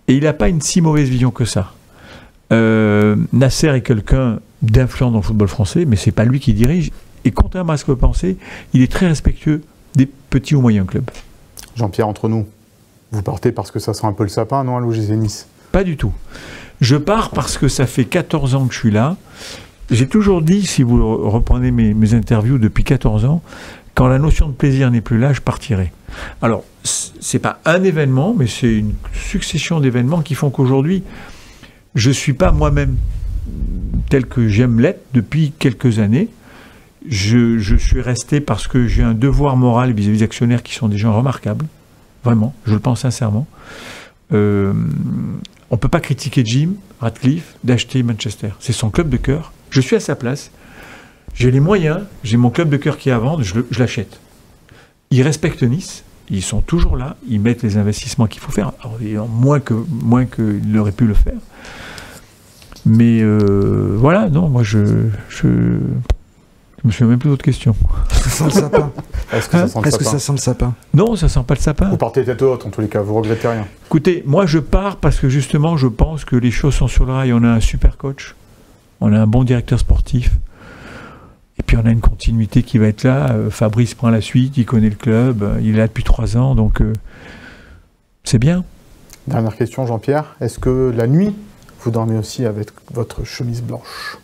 Et il n'a pas une si mauvaise vision que ça. Nasser est quelqu'un d'influent dans le football français, mais ce n'est pas lui qui dirige. Et contrairement à ce que vous pensez, il est très respectueux des petits ou moyens clubs. Jean-Pierre, entre nous, vous partez parce que ça sent un peu le sapin, non, à l'OGC Nice ? Pas du tout. Je pars parce que ça fait 14 ans que je suis là. J'ai toujours dit, si vous reprenez mes interviews depuis 14 ans, quand la notion de plaisir n'est plus là, je partirai. Alors, c'est pas un événement, mais c'est une succession d'événements qui font qu'aujourd'hui, je ne suis pas moi-même tel que j'aime l'être depuis quelques années. Je suis resté parce que j'ai un devoir moral vis-à-vis des actionnaires qui sont des gens remarquables. Vraiment, je le pense sincèrement. On ne peut pas critiquer Jim Ratcliffe d'acheter Manchester. C'est son club de cœur. Je suis à sa place. J'ai les moyens. J'ai mon club de cœur qui est à vendre. Je l'achète. Ils respectent Nice. Ils sont toujours là. Ils mettent les investissements qu'il faut faire. Alors, moins qu'ils n'auraient pu le faire. Mais voilà, non, moi je me souviens même plus d'autres questions. Ça sent le sapin. Est-ce que ça sent le sapin ? Non, ça sent pas le sapin. Vous partez tête haute en tous les cas, vous regrettez rien. Écoutez, moi je pars parce que justement je pense que les choses sont sur le rail. On a un super coach, on a un bon directeur sportif, et puis on a une continuité qui va être là. Fabrice prend la suite, il connaît le club, il est là depuis 3 ans, donc c'est bien. Dernière question, Jean-Pierre. Est-ce que la nuit, vous dormez aussi avec votre chemise blanche?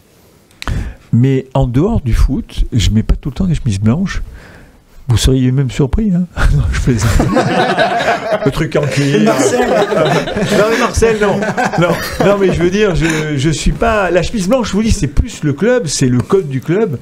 Mais en dehors du foot, je mets pas tout le temps des chemises blanches. Vous seriez même surpris, hein. Non, je plaisante. Le truc en cuir. Marcel. Non, mais Marcel, non. Non, mais je veux dire, je suis pas... La chemise blanche, je vous dis, c'est plus le club, c'est le code du club.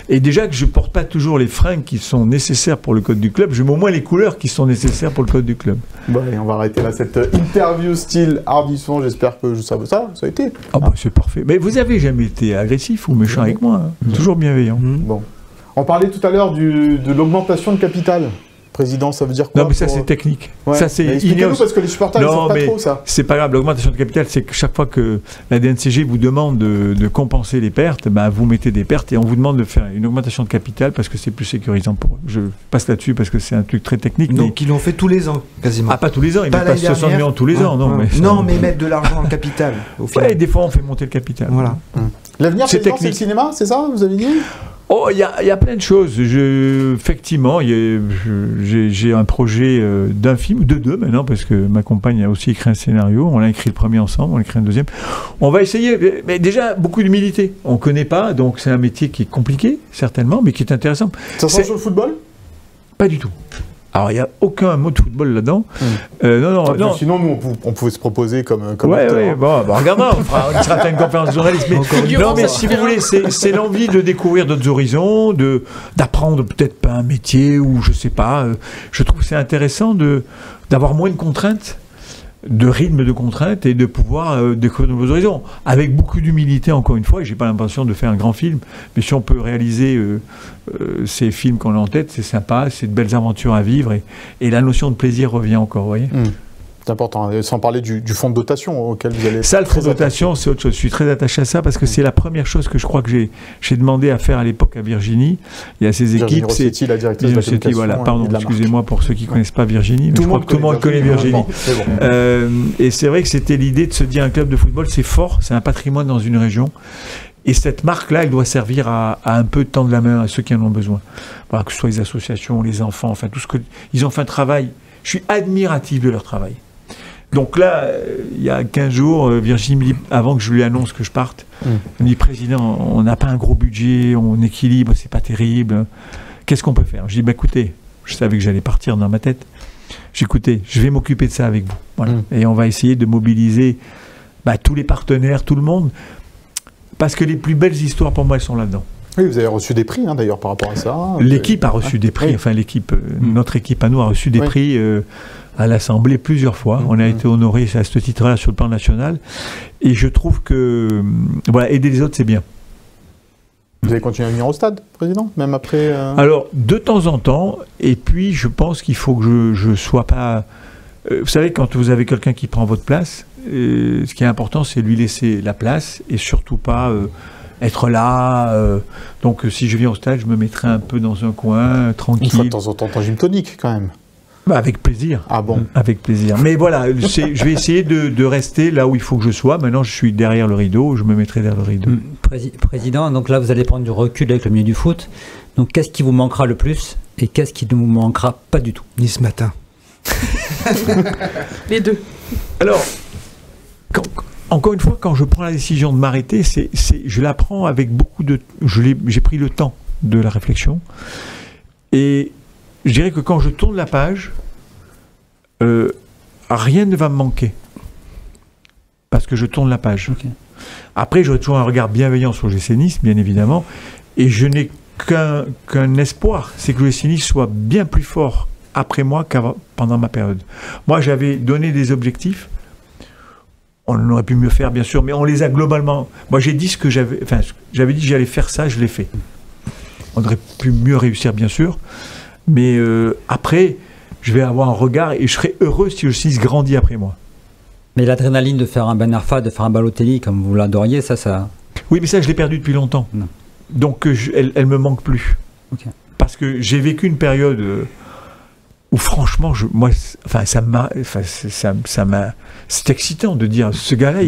Et déjà que je porte pas toujours les fringues qui sont nécessaires pour le code du club, je mets au moins les couleurs qui sont nécessaires pour le code du club. Bon, et on va arrêter là cette interview style Hardisson. J'espère que ça a été. Ah bah, c'est parfait. Mais vous avez jamais été agressif ou méchant avec moi, hein. Toujours bienveillant. Bon. On parlait tout à l'heure de l'augmentation de capital. Président, ça veut dire quoi? Non, mais ça, c'est technique. Ouais. Ça, c'est expliquez-nous, parce que les supporters ne savent pas trop ça. C'est pas grave. L'augmentation de capital, c'est que chaque fois que la DNCG vous demande de compenser les pertes, ben, vous mettez des pertes et on vous demande de faire une augmentation de capital parce que c'est plus sécurisant pour eux. Je passe là-dessus parce que c'est un truc très technique. Donc, ils l'ont fait tous les ans, quasiment. Ah, pas tous les ans. Ils mettent pas 60 millions tous les ans. Non, mais mettre de l'argent en capital. Au final. Ouais, des fois, on fait monter le capital. Voilà. L'avenir, c'est le cinéma, c'est ça, vous avez dit? Oh, il y a plein de choses. Effectivement, j'ai un projet d'un film, de deux maintenant, parce que ma compagne a aussi écrit un scénario. On a écrit le premier ensemble, on a écrit un deuxième. On va essayer, mais déjà, beaucoup d'humilité. On ne connaît pas, donc c'est un métier qui est compliqué, certainement, mais qui est intéressant. Ça sent sur le football? Pas du tout. Alors, il n'y a aucun mot de football là-dedans. Non. Sinon, nous, on pouvait se proposer comme ouais, acteur. Ouais, bon, regardez, on sera une conférence de journalistes. Non, mais si vous voulez, c'est l'envie de découvrir d'autres horizons, d'apprendre peut-être pas un métier ou je sais pas. Je trouve que c'est intéressant d'avoir moins de contraintes, de rythme de contraintes et de pouvoir découvrir de nouveaux horizons. Avec beaucoup d'humilité, encore une fois, et j'ai pas l'impression de faire un grand film, mais si on peut réaliser ces films qu'on a en tête, c'est sympa, c'est de belles aventures à vivre et la notion de plaisir revient encore, vous voyez. C'est important, sans parler du fonds de dotation auquel vous allez... Ça, le fonds de dotation, c'est autre chose. Je suis très attaché à ça parce que c'est la première chose que je crois que j'ai demandé à faire à l'époque à Virginie. Il y a ses équipes... Rossetti, la directrice de la communication, voilà, pardon, excusez-moi pour ceux qui ne connaissent pas Virginie, mais tout je crois que tout le monde connaît Virginie. Et c'est vrai que c'était l'idée de se dire un club de football, c'est fort, c'est un patrimoine dans une région. Et cette marque-là, elle doit servir à un peu tendre la main à ceux qui en ont besoin. Voilà, que ce soit les associations, les enfants, enfin tout ce que... Ils ont fait un travail... Je suis admiratif de leur travail. Donc là, il y a 15 jours, Virginie me dit, avant que je lui annonce que je parte, elle me dit, Président, on n'a pas un gros budget, on équilibre, c'est pas terrible. Qu'est-ce qu'on peut faire? Je dis, écoutez, je savais que j'allais partir dans ma tête. J'ai dit, écoutez, je vais m'occuper de ça avec vous. Voilà. Et on va essayer de mobiliser tous les partenaires, tout le monde, parce que les plus belles histoires pour moi, elles sont là-dedans. Oui, vous avez reçu des prix d'ailleurs par rapport à ça. L'équipe a reçu des prix, enfin notre équipe à nous a reçu des prix à l'Assemblée plusieurs fois. On a été honorés à ce titre-là sur le plan national. Et je trouve que aider les autres, c'est bien. Vous allez continuer à venir au stade, Président, même après Alors, de temps en temps, et puis je pense qu'il faut que je sois pas... vous savez, quand vous avez quelqu'un qui prend votre place, ce qui est important, c'est lui laisser la place et surtout pas... être là, donc si je viens au stade, je me mettrai un peu dans un coin, tranquille. Une fois de temps en temps, en gym tonique, quand même. Avec plaisir. Ah bon? Avec plaisir. Mais voilà, je vais essayer de rester là où il faut que je sois. Maintenant, je suis derrière le rideau, je me mettrai derrière le rideau. Président, donc là, vous allez prendre du recul avec le milieu du foot. Donc, qu'est-ce qui vous manquera le plus et qu'est-ce qui ne vous manquera pas du tout? Ni ce matin. Les deux. Alors, encore une fois, quand je prends la décision de m'arrêter, je la prends avec beaucoup de... J'ai pris le temps de la réflexion. Et je dirais que quand je tourne la page, rien ne va me manquer. Parce que je tourne la page. Okay. Après, j'aurai toujours un regard bienveillant sur le GC Nice, bien évidemment. Et je n'ai qu'un espoir, c'est que le GC Nice soit bien plus fort après moi pendant ma période. Moi, j'avais donné des objectifs. On aurait pu mieux faire, bien sûr, mais on les a globalement... Moi, j'ai dit ce que j'avais... Enfin, j'avais dit que j'allais faire ça, je l'ai fait. On aurait pu mieux réussir, bien sûr. Mais après, je vais avoir un regard et je serai heureux si le 6 grandit après moi. Mais l'adrénaline de faire un Ben Arfa, de faire un Balotelli, comme vous l'adoriez, ça... Oui, mais ça, je l'ai perdu depuis longtemps. Non. Donc, elle me manque plus. Okay. Parce que j'ai vécu une période... où franchement, c'est excitant de dire, ce gars-là,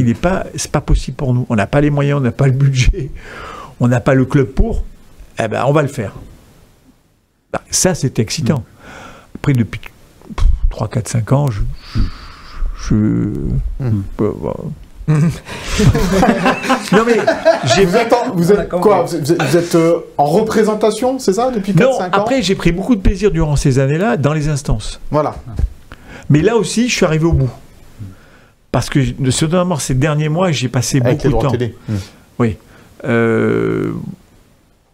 c'est pas possible pour nous. On n'a pas les moyens, on n'a pas le budget, on n'a pas le club pour. Eh ben, on va le faire. Ça, c'est excitant. Après, depuis 3, 4, 5 ans, je Non mais vous êtes quoi? Vous êtes en représentation, c'est ça, depuis 4-5 ans? Non, après j'ai pris beaucoup de plaisir durant ces années-là dans les instances. Voilà. Mais là aussi, je suis arrivé au bout. Parce que, notamment ces derniers mois, j'ai passé beaucoup de temps. Télé. Oui.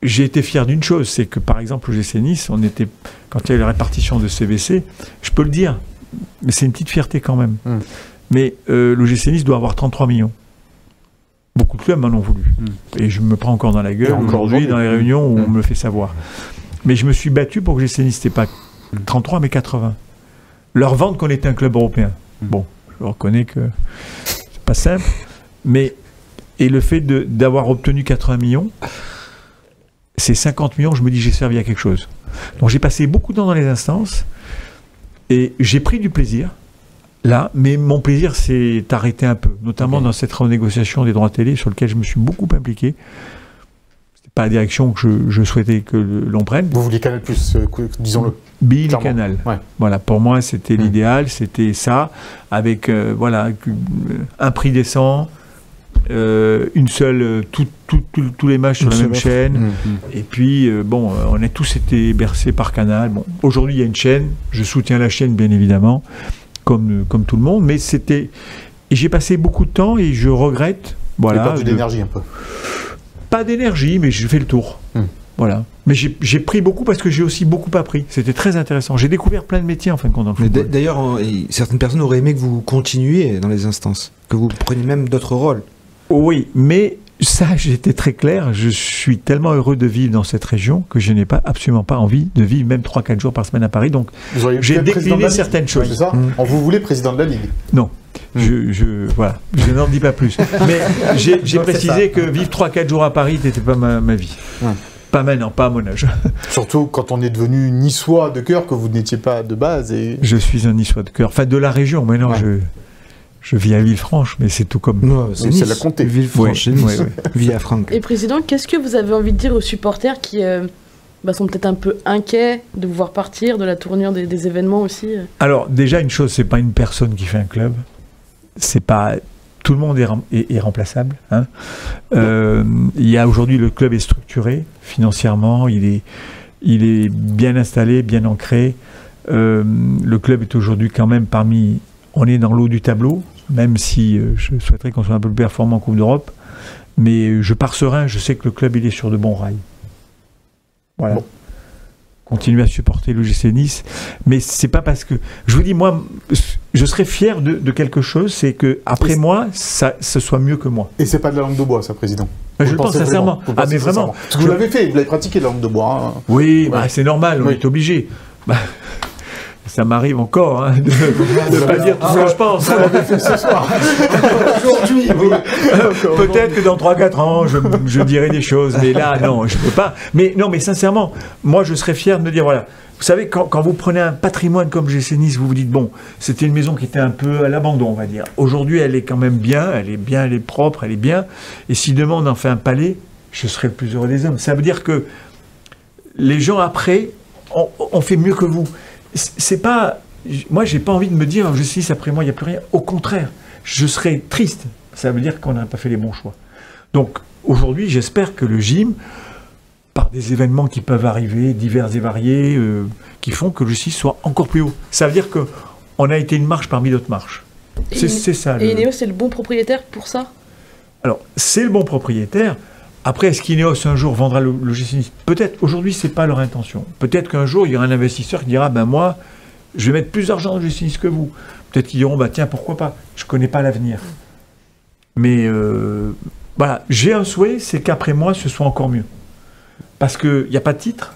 J'ai été fier d'une chose, c'est que par exemple au GC Nice, quand il y a eu la répartition de CVC, je peux le dire, mais c'est une petite fierté quand même. Mais le GC Nice doit avoir 33 millions. Beaucoup de clubs m'en ont voulu. Et je me prends encore dans la gueule aujourd'hui dans les réunions où on me le fait savoir. Mais je me suis battu pour que le GC Nice n'était pas 33 mais 80. Leur vendre qu'on était un club européen. Bon, je reconnais que c'est pas simple, mais et le fait d'avoir obtenu 80 millions, c'est 50 millions, je me dis j'ai servi à quelque chose. Donc j'ai passé beaucoup de temps dans les instances et j'ai pris du plaisir là, mais mon plaisir s'est arrêté un peu, notamment dans cette renégociation des droits télé sur lequel je me suis beaucoup impliqué. C'était pas la direction que je souhaitais que l'on prenne. Vous vouliez Canal+, disons-le. Bill Canal. Ouais. Voilà, pour moi c'était l'idéal, c'était ça, avec un prix décent, une seule, tous les matchs sur la même chaîne, et puis on a tous été bercés par Canal. Bon, aujourd'hui il y a une chaîne, je soutiens la chaîne bien évidemment, comme tout le monde, mais c'était, et j'ai passé beaucoup de temps et je regrette. Voilà. J'ai perdu d'énergie un peu. Pas d'énergie, mais je fais le tour. Voilà. Mais j'ai pris beaucoup parce que j'ai aussi beaucoup appris. C'était très intéressant. J'ai découvert plein de métiers en fin de compte dans le football. D'ailleurs, certaines personnes auraient aimé que vous continuiez dans les instances, que vous preniez même d'autres rôles. Oui, mais ça, j'étais très clair. Je suis tellement heureux de vivre dans cette région que je n'ai absolument pas envie de vivre même 3-4 jours par semaine à Paris. Donc, j'ai décliné certaines choses. C'est ça. Vous voulez président de la Ligue? Non. Voilà, je n'en dis pas plus. Mais j'ai précisé que vivre 3-4 jours à Paris n'était pas ma vie. Pas maintenant, pas à mon âge. Surtout quand on est devenu niçois de cœur, que vous n'étiez pas de base. Je suis un niçois de cœur, enfin de la région. Maintenant, je vis à Villefranche, mais c'est tout comme. Non, c'est la comté. Villefranche, c'est Nice. Villafranche. Et président, qu'est-ce que vous avez envie de dire aux supporters qui sont peut-être un peu inquiets de vous voir partir, de la tournure des événements aussi? Alors déjà une chose, c'est pas une personne qui fait un club. C'est pas tout le monde est remplaçable. Hein. Il y a aujourd'hui, le club est structuré financièrement, il est bien installé, bien ancré. Le club est aujourd'hui quand même on est dans le haut du tableau, même si je souhaiterais qu'on soit un peu plus performant en Coupe d'Europe. Mais je pars serein, je sais que le club il est sur de bons rails. Voilà. Bon. Continuer à supporter le GC Nice, mais c'est pas parce que je vous dis, moi je serais fier de quelque chose, c'est que après moi ce soit mieux que moi. Et c'est pas de la langue de bois, ça, président? Je le pense sincèrement. Mais vraiment. Parce que vous l'avez fait, vous l'avez pratiqué, la langue de bois. Hein. Oui, c'est normal, on est obligé. Ça m'arrive encore de ne pas dire tout ce que je pense. Vous l'avez fait ce soir. Aujourd'hui, oui. Peut-être que dans 3-4 ans, je dirai des choses, mais là, non, je ne peux pas. Mais non, mais sincèrement, moi, je serais fier de me dire, voilà, vous savez, quand vous prenez un patrimoine comme GC Nice, vous vous dites, bon, c'était une maison qui était un peu à l'abandon, on va dire. Aujourd'hui, elle est quand même bien, elle est propre, elle est bien. Et si demain, on en fait un palais, je serai le plus heureux des hommes. Ça veut dire que les gens, après, on fait mieux que vous. C'est pas. Moi, j'ai pas envie de me dire, je suis après moi, il n'y a plus rien. Au contraire, je serais triste. Ça veut dire qu'on n'a pas fait les bons choix. Donc, aujourd'hui, j'espère que le gym, par des événements qui peuvent arriver, divers et variés, qui font que le GC soit encore plus haut. Ça veut dire qu'on a été une marche parmi d'autres marches. C'est ça. Et Ineos, c'est le bon propriétaire pour ça? Alors, c'est le bon propriétaire. Après, est-ce qu'Ineos un jour vendra le GC Nice? Peut-être. Aujourd'hui, c'est pas leur intention. Peut-être qu'un jour, il y aura un investisseur qui dira, moi, je vais mettre plus d'argent dans le GC Nice que vous. Peut-être qu'ils diront, tiens, pourquoi pas? Je connais pas l'avenir. Mais voilà, j'ai un souhait, c'est qu'après moi, ce soit encore mieux. Parce qu'il n'y a pas de titre,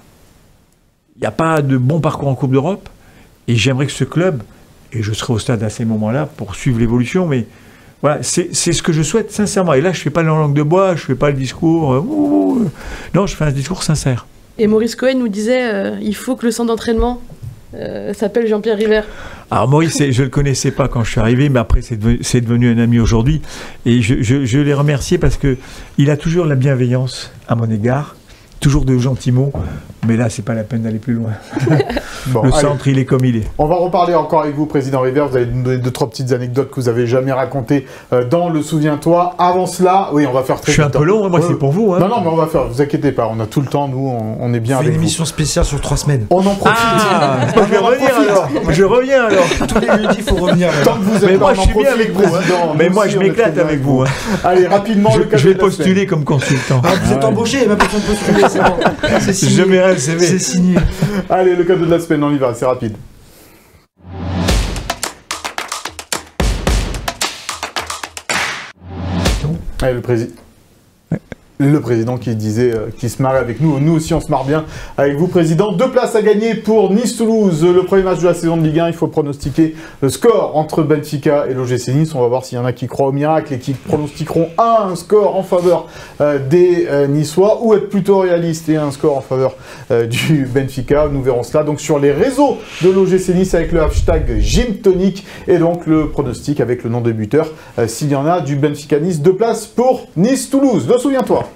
il n'y a pas de bon parcours en Coupe d'Europe, et j'aimerais que ce club, et je serai au stade à ces moments-là pour suivre l'évolution, mais voilà, c'est ce que je souhaite sincèrement. Et là, je ne fais pas la langue de bois, je ne fais pas le discours... non, je fais un discours sincère. Et Maurice Cohen nous disait, il faut que le centre d'entraînement s'appelle Jean-Pierre River. Alors Maurice, je ne le connaissais pas quand je suis arrivé, mais après c'est devenu un ami aujourd'hui. Et je l'ai remercié parce qu'il a toujours la bienveillance à mon égard, toujours de gentils mots. Mais là, c'est pas la peine d'aller plus loin. Bon, le allez. centre, il est comme il est. On va reparler encore avec vous, Président River. Vous allez nous donner 2-3 petites anecdotes que vous avez jamais racontées dans le Souviens-toi. Avant cela, oui, on va faire très Je suis un vite, peu long, moi, c'est pour vous. Hein. Non, mais on va faire, vous inquiétez pas, on a tout le temps, nous, on est bien On fait avec une vous. émission spéciale sur 3 semaines. On en profite. Moi, je vais revenir alors. Je reviens alors. Tous les jeudis, il faut revenir. Tant que vous êtes Mais là, moi, on je en suis bien profite, avec vous. Président. Mais Nous moi, aussi, je on est très m'éclate bien avec vous. Allez, rapidement, le Je cadeau vais de la postuler semaine. comme consultant. Ah, vous êtes embauché, il n'y a même pas besoin de postuler, c'est bon. C'est signé. Je mets un CV. C'est signé. Allez, le cadeau de la semaine, on y va, c'est rapide. Allez, le président qui disait qu'il se marrait avec nous. Nous aussi, on se marre bien avec vous, président. 2 places à gagner pour Nice-Toulouse. Le premier match de la saison de Ligue 1. Il faut pronostiquer le score entre Benfica et l'OGC Nice. On va voir s'il y en a qui croient au miracle et qui pronostiqueront un score en faveur des Niçois ou être plutôt réaliste et un score en faveur du Benfica. Nous verrons cela donc sur les réseaux de l'OGC Nice avec le hashtag Gymtonic et donc le pronostic avec le nom de buteur s'il y en a du Benfica Nice. 2 places pour Nice-Toulouse. Le souviens-toi.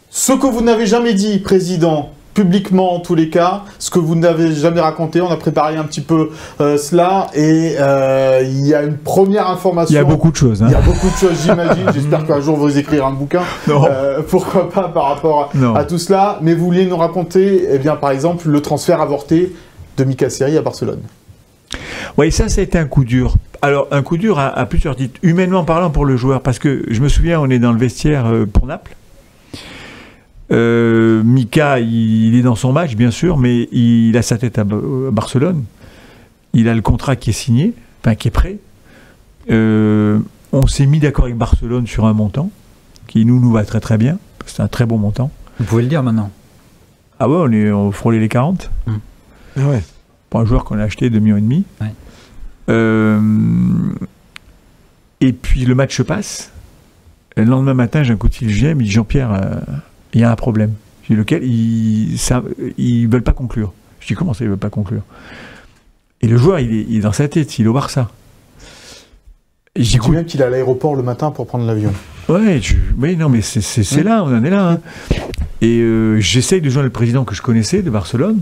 Ce que vous n'avez jamais dit, Président, publiquement en tous les cas, ce que vous n'avez jamais raconté, on a préparé un petit peu cela, et il y a une première information. Il y a beaucoup de choses. Hein. Il y a beaucoup de choses, j'imagine. J'espère qu'un jour vous écrirez un bouquin. Non. Pourquoi pas par rapport à tout cela. Mais vous vouliez nous raconter, eh bien, par exemple, le transfert avorté de Mika Seri à Barcelone. Oui, ça a été un coup dur. Alors, un coup dur à plusieurs titres. Humainement parlant pour le joueur, parce que je me souviens, on est dans le vestiaire pour Naples. Mika, il est dans son match, bien sûr, mais il a sa tête à Barcelone. Il a le contrat qui est signé, enfin qui est prêt. On s'est mis d'accord avec Barcelone sur un montant qui nous va très très bien. C'est un très bon montant. Vous pouvez le dire maintenant. Ah ouais, on frôlait les 40. Ah ouais. Pour un joueur qu'on a acheté 2,5 millions. Ouais. Et puis le match se passe. Le lendemain matin, j'ai un coup de fil, il me dit Jean-Pierre, il y a un problème. Je dis lequel? Ils veulent pas conclure. Je dis comment ça, ils veulent pas conclure? Et le joueur, il est dans sa tête, il est au Barça. Et Je dis même qu'il est à l'aéroport le matin pour prendre l'avion. Ouais, oui, non, mais c'est là, on en est là. Hein. Et j'essaye de joindre le président que je connaissais de Barcelone.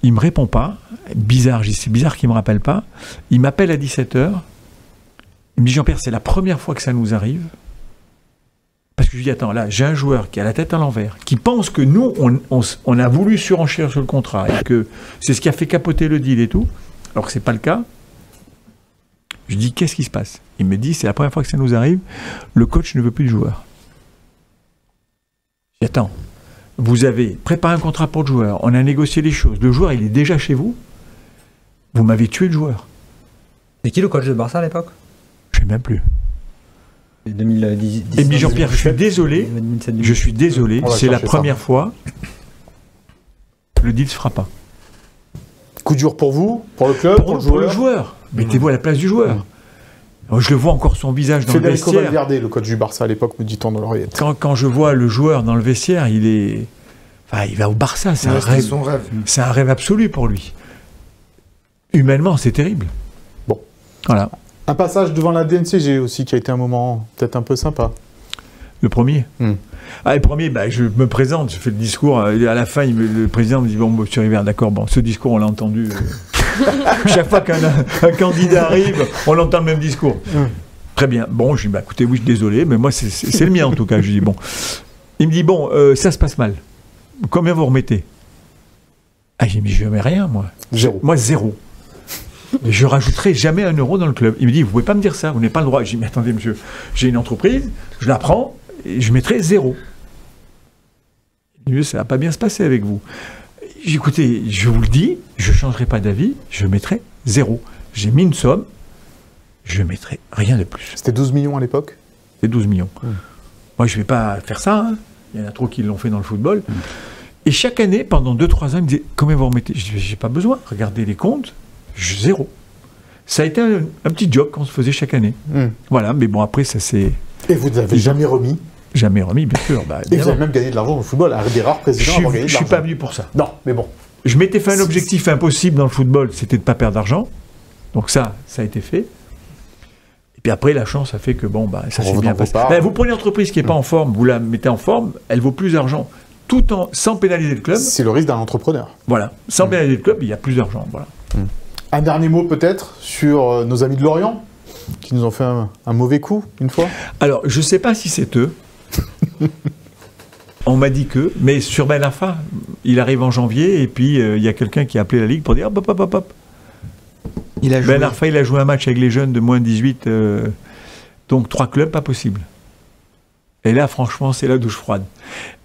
Il me répond pas. Bizarre, c'est bizarre qu'il me rappelle pas. Il m'appelle à 17h. Il me dit Jean-Pierre, c'est la première fois que ça nous arrive. Parce que je lui dis, attends, là, j'ai un joueur qui a la tête à l'envers, qui pense que nous, on a voulu surenchérir sur le contrat, et que c'est ce qui a fait capoter le deal et tout, alors que c'est pas le cas. Je dis, qu'est-ce qui se passe? Il me dit, c'est la première fois que ça nous arrive, le coach ne veut plus de joueur. Je dis, attends, vous avez préparé un contrat pour le joueur, on a négocié les choses, le joueur, il est déjà chez vous, vous m'avez tué le joueur. C'est qui le coach de Barça à l'époque? Je sais même plus. 2010. Et me dit Jean-Pierre, je suis désolé, c'est la première fois, le deal ne se fera pas. Coup dur pour vous, pour le club, pour le joueur. Mettez-vous à la place du joueur. Alors, je le vois encore son visage dans le Federico vestiaire. Valverde, le coach du Barça à l'époque, me dit-on dans l'oreillette. Quand je vois le joueur dans le vestiaire, il va au Barça, c'est un rêve. Son rêve. C'est un rêve absolu pour lui. Humainement, c'est terrible. Bon. Voilà. Un passage devant la DNCG aussi qui a été un moment peut-être un peu sympa. Le premier. Le premier, je me présente, je fais le discours. À la fin, le président me dit bon, monsieur River, d'accord, bon, ce discours, on l'a entendu. Chaque fois qu'un candidat arrive, on l'entend le même discours. Très bien. Bon, je dis écoutez, oui, je suis désolé, mais moi, c'est le mien en tout cas. Je dis bon. Il me dit bon, ça se passe mal. Combien vous remettez? Ah, j'ai dit mais je ne mets rien, moi. Zéro. Moi, zéro. Et je rajouterai jamais un euro dans le club. Il me dit, vous pouvez pas me dire ça, vous n'avez pas le droit. Je dis, mais attendez, monsieur, j'ai une entreprise, je la prends et je mettrai zéro. Il me dit, ça va pas bien se passer avec vous. J'ai dit, écoutez, je vous le dis, je changerai pas d'avis, je mettrai zéro. J'ai mis une somme, je mettrai rien de plus. C'était 12 millions à l'époque? C'est 12 millions. Moi, je vais pas faire ça, hein. Il y en a trop qui l'ont fait dans le football. Et chaque année, pendant 2-3 ans, il me disait, combien vous remettez? Je dis, j'ai pas besoin, regardez les comptes. Zéro. Ça a été un petit job qu'on se faisait chaque année. Voilà, mais bon, après, ça c'est... Et vous n'avez jamais remis? Jamais remis, bien sûr. Et vous avez même gagné de l'argent au football, un des rares présidents à avoir gagné de l'argent. Je suis pas venu pour ça. Non, mais bon. Je m'étais fait un objectif impossible dans le football, c'était de ne pas perdre d'argent. Donc ça a été fait. Et Puis après, la chance a fait que ça s'est On bien n'en passé. vaut pas. Ben, vous prenez une entreprise qui n'est pas en forme, vous la mettez en forme, elle vaut plus d'argent, sans pénaliser le club. C'est le risque d'un entrepreneur. Voilà, sans pénaliser le club, il y a plus d'argent. Voilà. Un dernier mot peut-être sur nos amis de Lorient, qui nous ont fait un mauvais coup une fois. Alors, je ne sais pas si c'est eux. On m'a dit que, mais sur Ben Arfa, il arrive en janvier et puis il y a quelqu'un qui a appelé la Ligue pour dire hop. Il a joué. Ben Arfa, il a joué un match avec les jeunes de moins de 18, donc 3 clubs, pas possible. Et là, franchement, c'est la douche froide.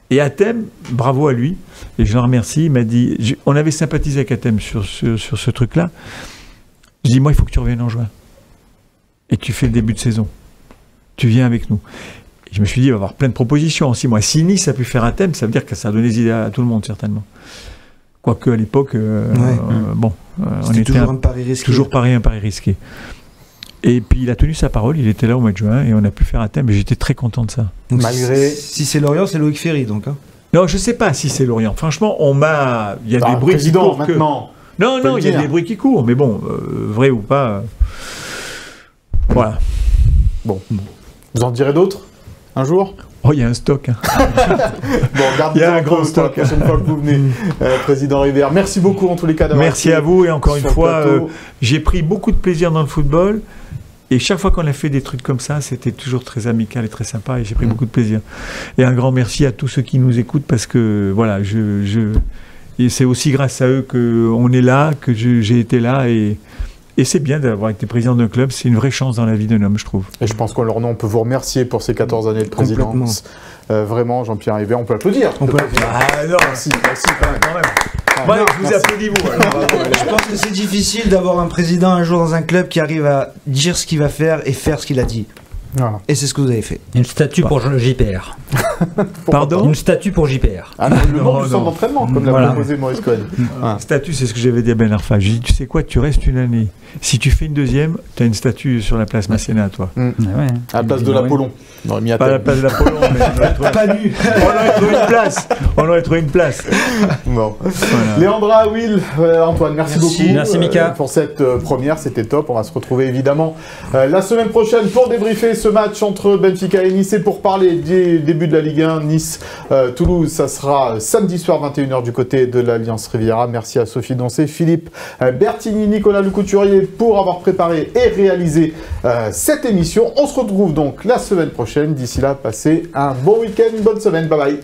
Et Hatem, bravo à lui, et je le remercie, il m'a dit, on avait sympathisé avec Hatem sur ce truc-là. Je dis, moi, il faut que tu reviennes en juin. Et tu fais le début de saison. Tu viens avec nous. Et je me suis dit, il va y avoir plein de propositions en 6 mois. Si Nice a pu faire Hatem, ça veut dire que ça a donné des idées à tout le monde, certainement. Quoique, à l'époque, on était toujours un pari risqué. Toujours un pari risqué. Et puis, il a tenu sa parole, il était là au mois de juin, et on a pu faire Hatem, et j'étais très content de ça. Donc, Malgré- si c'est Lorient, c'est Loïc Ferry, donc. Hein. Non, je ne sais pas si c'est Lorient. Franchement, il y a des bruits qui président courent. maintenant. Non, Faut le il y a dire. des bruits qui courent, mais bon, vrai ou pas. Voilà. Bon. Vous en direz d'autres un jour? Oh, il y a un stock. Hein. Bon, gardez Il y a un ça grand pour stock. la prochaine fois que vous venez, Président Rivère. Merci beaucoup en tous les cas d'avoir Merci été à vous, et encore une sur le fois, plateau. j'ai pris beaucoup de plaisir dans le football. Et chaque fois qu'on a fait des trucs comme ça, c'était toujours très amical et très sympa, et j'ai pris beaucoup de plaisir. Et un grand merci à tous ceux qui nous écoutent, parce que voilà, et c'est aussi grâce à eux qu'on est là, que j'ai été là, et c'est bien d'avoir été président d'un club, c'est une vraie chance dans la vie d'un homme, je trouve. Et je pense qu'en leur nom, on peut vous remercier pour ces 14 années de présidence. Vraiment, Jean-Pierre Rivère, on peut applaudir. On peut Ah non, Merci quand même. Ouais, Non, je vous merci. applaudis, vous. alors. Je pense que c'est difficile d'avoir un président un jour dans un club qui arrive à dire ce qu'il va faire et faire ce qu'il a dit. Voilà. Et c'est ce que vous avez fait. Une statue pour JPR. Pardon. Une statue pour JPR. Ah non, le nom Non, du centre non. d'entraînement, comme l'a Voilà. proposé Maurice Cohen. Ah. Statut, c'est ce que j'avais dit à Ben Arfa. J'ai dit, tu sais quoi, tu restes une année. Si tu fais une deuxième, tu as une statue sur la place Masséna, toi. À la place de l'Apollon. On aurait mis à Pas la terre. place de l'Apollon, mais on aurait trouvé- Pas nu. on aurait trouvé une place. On aurait trouvé une place. Bon. Voilà. Léandra, Will, Antoine, merci beaucoup. Merci, Mika. Pour cette première, c'était top. On va se retrouver évidemment la semaine prochaine pour débriefer ce match entre Benfica et Nice et pour parler des débuts de la Ligue 1. Nice-Toulouse, ça sera samedi soir 21h du côté de l'Alliance Riviera. Merci à Sophie Doncé, Philippe Bertigny, Nicolas Lecouturier pour avoir préparé et réalisé cette émission. On se retrouve donc la semaine prochaine. D'ici là, passez un bon week-end, une bonne semaine. Bye bye.